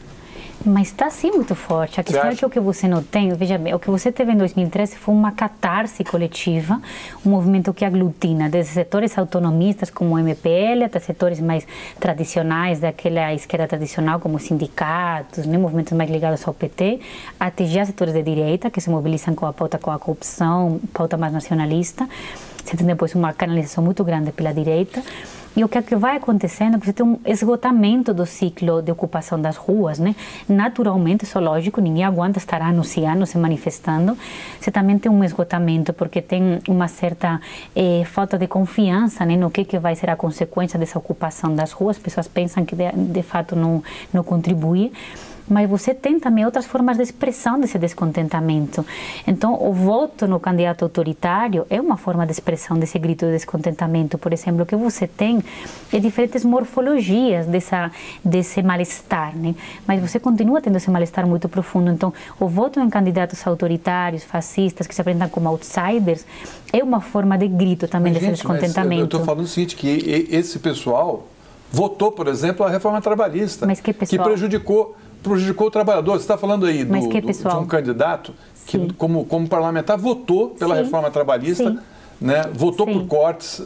B: Mas está sim muito forte. A questão é que o que você não tem, veja bem, o que você teve em 2013 foi uma catarse coletiva, um movimento que aglutina desde setores autonomistas como o MPL até setores mais tradicionais daquela esquerda tradicional como sindicatos, né, movimentos mais ligados ao PT, até já setores de direita que se mobilizam com a pauta com a corrupção, pauta mais nacionalista. Você tem depois uma canalização muito grande pela direita. E o que vai acontecendo é que você tem um esgotamento do ciclo de ocupação das ruas, né? Naturalmente, isso é lógico, ninguém aguenta estar anos e anos se manifestando. Você também tem um esgotamento porque tem uma certa falta de confiança, né, no que vai ser a consequência dessa ocupação das ruas. As pessoas pensam que de fato não contribui. Mas você tem também outras formas de expressão desse descontentamento. Então, o voto no candidato autoritário é uma forma de expressão desse grito de descontentamento. Por exemplo, o que você tem é diferentes morfologias desse mal-estar, né? Mas você continua tendo esse mal-estar muito profundo. Então, o voto em candidatos autoritários, fascistas, que se apresentam como outsiders, é uma forma de grito também desse descontentamento.
A: Eu estou falando o seguinte, que esse pessoal votou, por exemplo, a reforma trabalhista,
B: mas que
A: prejudicou o trabalhador. Você está falando aí de um candidato que, como parlamentar, votou pela reforma trabalhista, né? Votou por cortes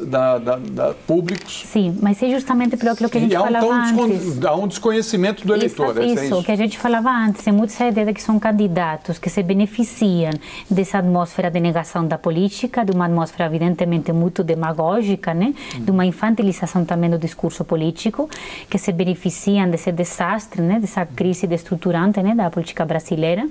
A: públicos.
B: Sim, mas é justamente pelo que a gente falava antes.
A: Há um desconhecimento do eleitor.
B: Isso, que a gente falava antes. É muito essa ideia de que são candidatos que se beneficiam dessa atmosfera de negação da política, de uma atmosfera evidentemente muito demagógica, né? De uma infantilização também do discurso político, que se beneficiam desse desastre, né? Dessa crise estruturante, né? Da política brasileira,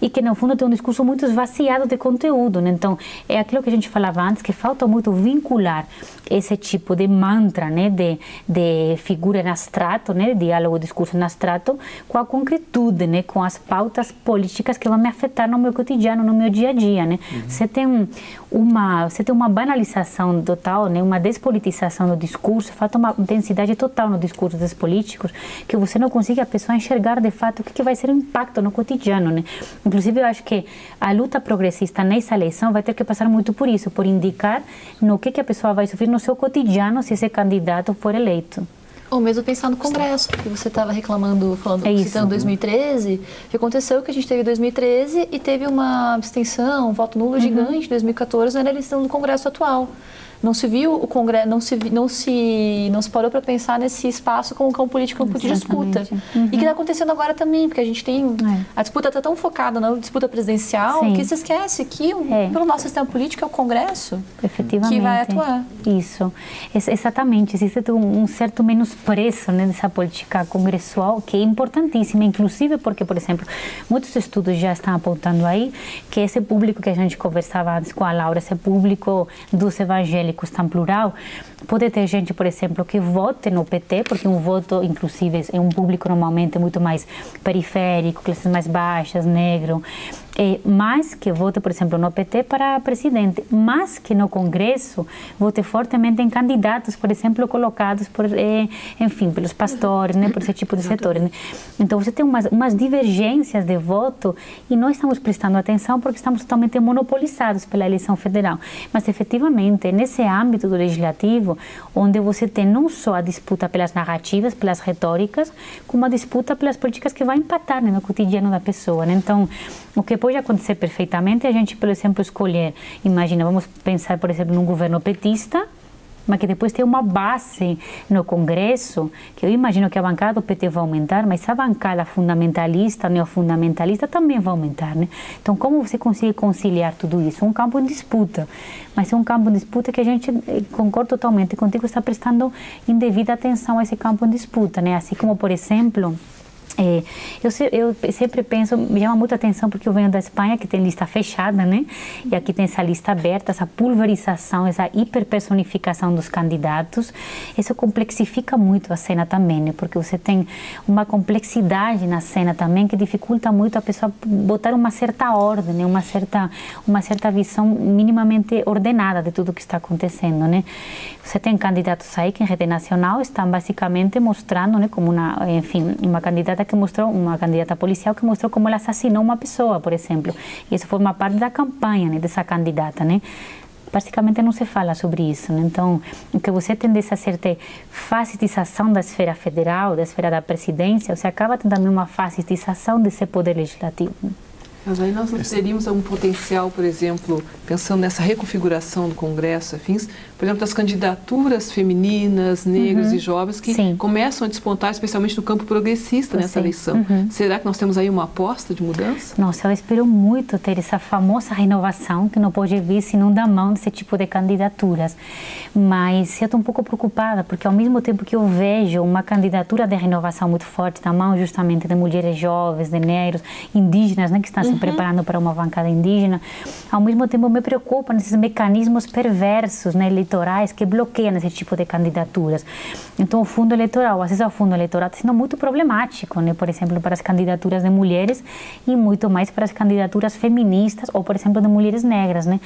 B: e que no fundo tem um discurso muito esvaziado de conteúdo, né? Então, é aquilo que a gente falava antes, que falta muito vincular esse tipo de mantra, né, de figura em abstrato, né, diálogo, discurso em abstrato, com a concretude, né, com as pautas políticas que vão me afetar no meu cotidiano, no meu dia a dia, né. Você tem uma banalização total, né, uma despolitização do discurso, falta uma intensidade total no discurso dos políticos, que você não consegue a pessoa enxergar de fato o que vai ser o impacto no cotidiano, né. Inclusive, eu acho que a luta progressista nessa eleição vai ter que passar muito por isso, por indicar no que a pessoa vai sofrer no seu cotidiano se esse candidato for eleito.
G: Ou mesmo pensar no Congresso, que você estava reclamando, citando 2013, que aconteceu que a gente teve 2013 e teve uma abstenção, um voto nulo gigante em 2014 na eleição do Congresso atual. Não se viu o Congresso, não se parou para pensar nesse espaço como um campo político, campo de disputa. E que está acontecendo agora também, porque a gente tem... A disputa está tão focada na disputa presidencial que se esquece que pelo nosso sistema político é o Congresso que vai atuar.
B: Isso, exatamente. Existe um certo menospreço, né, dessa política congressual, que é importantíssima, inclusive porque, por exemplo, muitos estudos já estão apontando aí que esse público que a gente conversava antes com a Laura, esse público dos evangélicos tão plural, pode ter gente, por exemplo, que vote no PT, porque um voto, inclusive, é um público normalmente muito mais periférico, classes mais baixas, negro, mas que vote, por exemplo, no PT para presidente, mas que no Congresso vote fortemente em candidatos, por exemplo, colocados por, enfim, pelos pastores, né, por esse tipo de setores, né? Então você tem umas divergências de voto e nós estamos prestando atenção porque estamos totalmente monopolizados pela eleição federal. Mas efetivamente, nesse âmbito do legislativo, onde você tem não só a disputa pelas narrativas, pelas retóricas, como a disputa pelas políticas que vai empatar, né, no cotidiano da pessoa, né? Então, o que pode acontecer perfeitamente é a gente, por exemplo, escolher, imagina, vamos pensar, por exemplo, num governo petista, mas que depois tem uma base no Congresso, que eu imagino que a bancada do PT vai aumentar, mas a bancada fundamentalista, neofundamentalista também vai aumentar, né? Então, como você consegue conciliar tudo isso? Um campo em disputa, mas é um campo em disputa que a gente, concordo totalmente contigo, está prestando indevida atenção a esse campo em disputa, né? Assim como, por exemplo... Eu sempre penso, me chama muita atenção porque eu venho da Espanha, que tem lista fechada, né? E aqui tem essa lista aberta, essa pulverização, essa hiperpersonificação dos candidatos. Isso complexifica muito a cena também, né? Porque você tem uma complexidade na cena também que dificulta muito a pessoa botar uma certa ordem, né? Uma certa visão minimamente ordenada de tudo o que está acontecendo, né? Você tem candidatos aí que em rede nacional estão basicamente mostrando, né, como uma candidata uma candidata policial que mostrou como ela assassinou uma pessoa, por exemplo. E isso forma parte da campanha, né, dessa candidata, né? basicamente não se fala sobre isso, né? Então, o que você tende a ser ter fascitização da esfera federal, da esfera da presidência, você acaba tendo também uma fascitização desse poder legislativo.
I: Mas aí nós não teríamos algum potencial, por exemplo, pensando nessa reconfiguração do Congresso, afins, por exemplo, das candidaturas femininas, negras e jovens que começam a despontar, especialmente no campo progressista nessa eleição. Será que nós temos aí uma aposta de mudança?
B: Nossa, eu espero muito ter essa famosa renovação que não pode vir senão da mão desse tipo de candidaturas. Mas eu estou um pouco preocupada, porque ao mesmo tempo que eu vejo uma candidatura de renovação muito forte da mão justamente de mulheres jovens, de negros, indígenas, né, que estão se preparando para uma bancada indígena, ao mesmo tempo me preocupa nesses mecanismos perversos, né, eleitorais que bloqueiam esse tipo de candidaturas. Então o fundo eleitoral, o acesso ao fundo eleitoral está sendo muito problemático, né, por exemplo, para as candidaturas de mulheres e muito mais para as candidaturas feministas ou, por exemplo, de mulheres negras, né.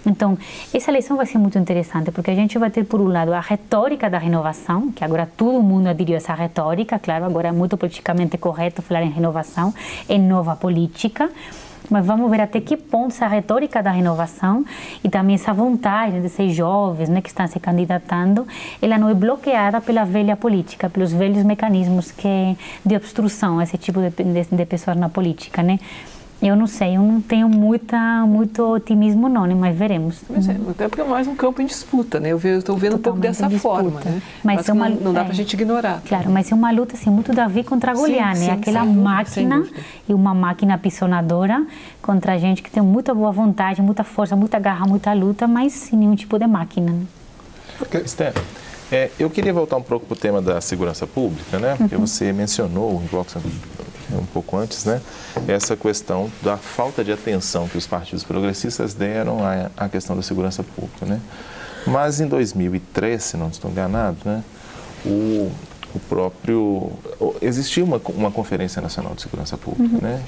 B: Então essa eleição vai ser muito interessante, porque a gente vai ter, por um lado, a retórica da renovação, que agora todo mundo aderiu a essa retórica, claro, agora é muito politicamente correto falar em renovação, em nova política. Mas vamos ver até que ponto essa retórica da renovação e também essa vontade desses jovens, né, que estão se candidatando, ela não é bloqueada pela velha política, pelos velhos mecanismos de obstrução, esse tipo de pessoas na política, né? Eu não sei, eu não tenho muito otimismo não, né? Mas veremos.
I: Até porque é mais um campo em disputa, né? Eu estou vendo um pouco dessa forma, né? Mas não dá para a gente ignorar.
B: Claro, mas é uma luta assim, muito Davi contra Goliat, né? Aquela máquina e uma máquina pisonadora contra a gente que tem muita boa vontade, muita força, muita garra, muita luta, mas sem nenhum tipo de máquina. Né?
F: Esther, eu queria voltar um pouco para o tema da segurança pública, né? Porque você mencionou um pouco antes, né? Essa questão da falta de atenção que os partidos progressistas deram à questão da segurança pública, né? Mas em 2003, se não estou enganado, né? Existia uma Conferência Nacional de Segurança Pública, né?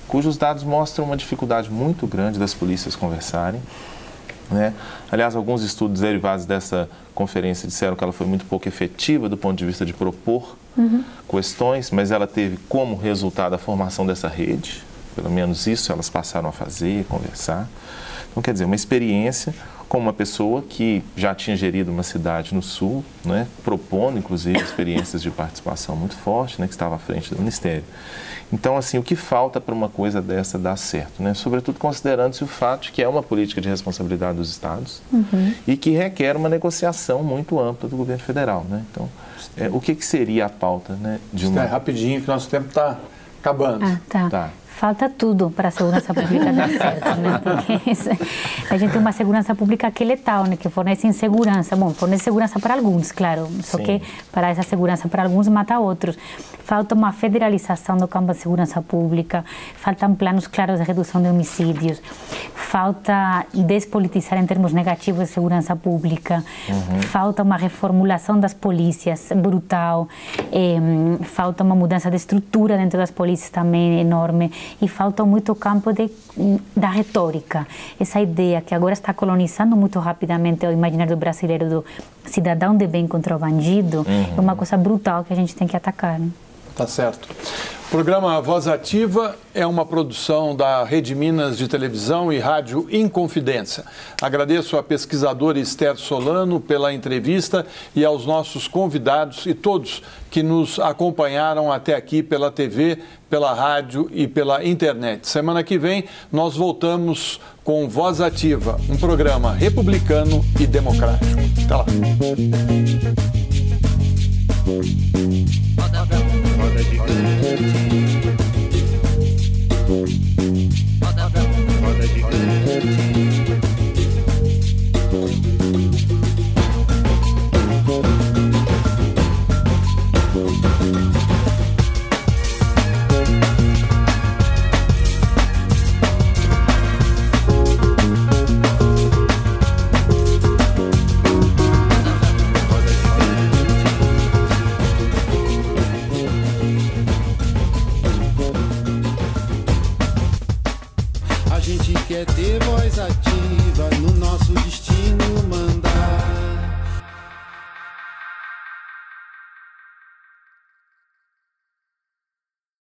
F: Cujos dados mostram uma dificuldade muito grande das polícias conversarem, né? Aliás, alguns estudos derivados dessa conferência disseram que ela foi muito pouco efetiva do ponto de vista de propor questões, mas ela teve como resultado a formação dessa rede, pelo menos isso elas passaram a fazer, conversar. Então, quer dizer, uma experiência com uma pessoa que já tinha gerido uma cidade no Sul, né, propondo, inclusive, experiências de participação muito forte, né, que estava à frente do Ministério. Então, assim, o que falta para uma coisa dessa dar certo, né? Sobretudo considerando-se o fato de que é uma política de responsabilidade dos estados e que requer uma negociação muito ampla do governo federal, né? Então, o que seria a pauta, né?
A: Rapidinho, que nosso tempo está acabando.
B: Tá. Falta tudo para a segurança pública dar certo, né? Porque a gente tem uma segurança pública que é letal, né? Que fornece insegurança. Bom, fornece segurança para alguns, claro. Só que para essa segurança para alguns mata outros. Falta uma federalização do campo da segurança pública. Faltam planos claros de redução de homicídios. Falta despolitizar em termos negativos de segurança pública. Falta uma reformulação das polícias brutal. Falta uma mudança de estrutura dentro das polícias também enorme. E falta muito o campo da retórica. Essa ideia que agora está colonizando muito rapidamente o imaginário do brasileiro do cidadão de bem contra o bandido, é uma coisa brutal que a gente tem que atacar. Né?
A: Tá certo. O programa Voz Ativa é uma produção da Rede Minas de Televisão e Rádio Inconfidência. Agradeço à pesquisadora Esther Solano pela entrevista e aos nossos convidados e todos que nos acompanharam até aqui pela TV, pela rádio e pela internet. Semana que vem nós voltamos com Voz Ativa, um programa republicano e democrático. Até lá.
C: Roda gigante. Roda gigante. A gente quer ter voz ativa no nosso destino.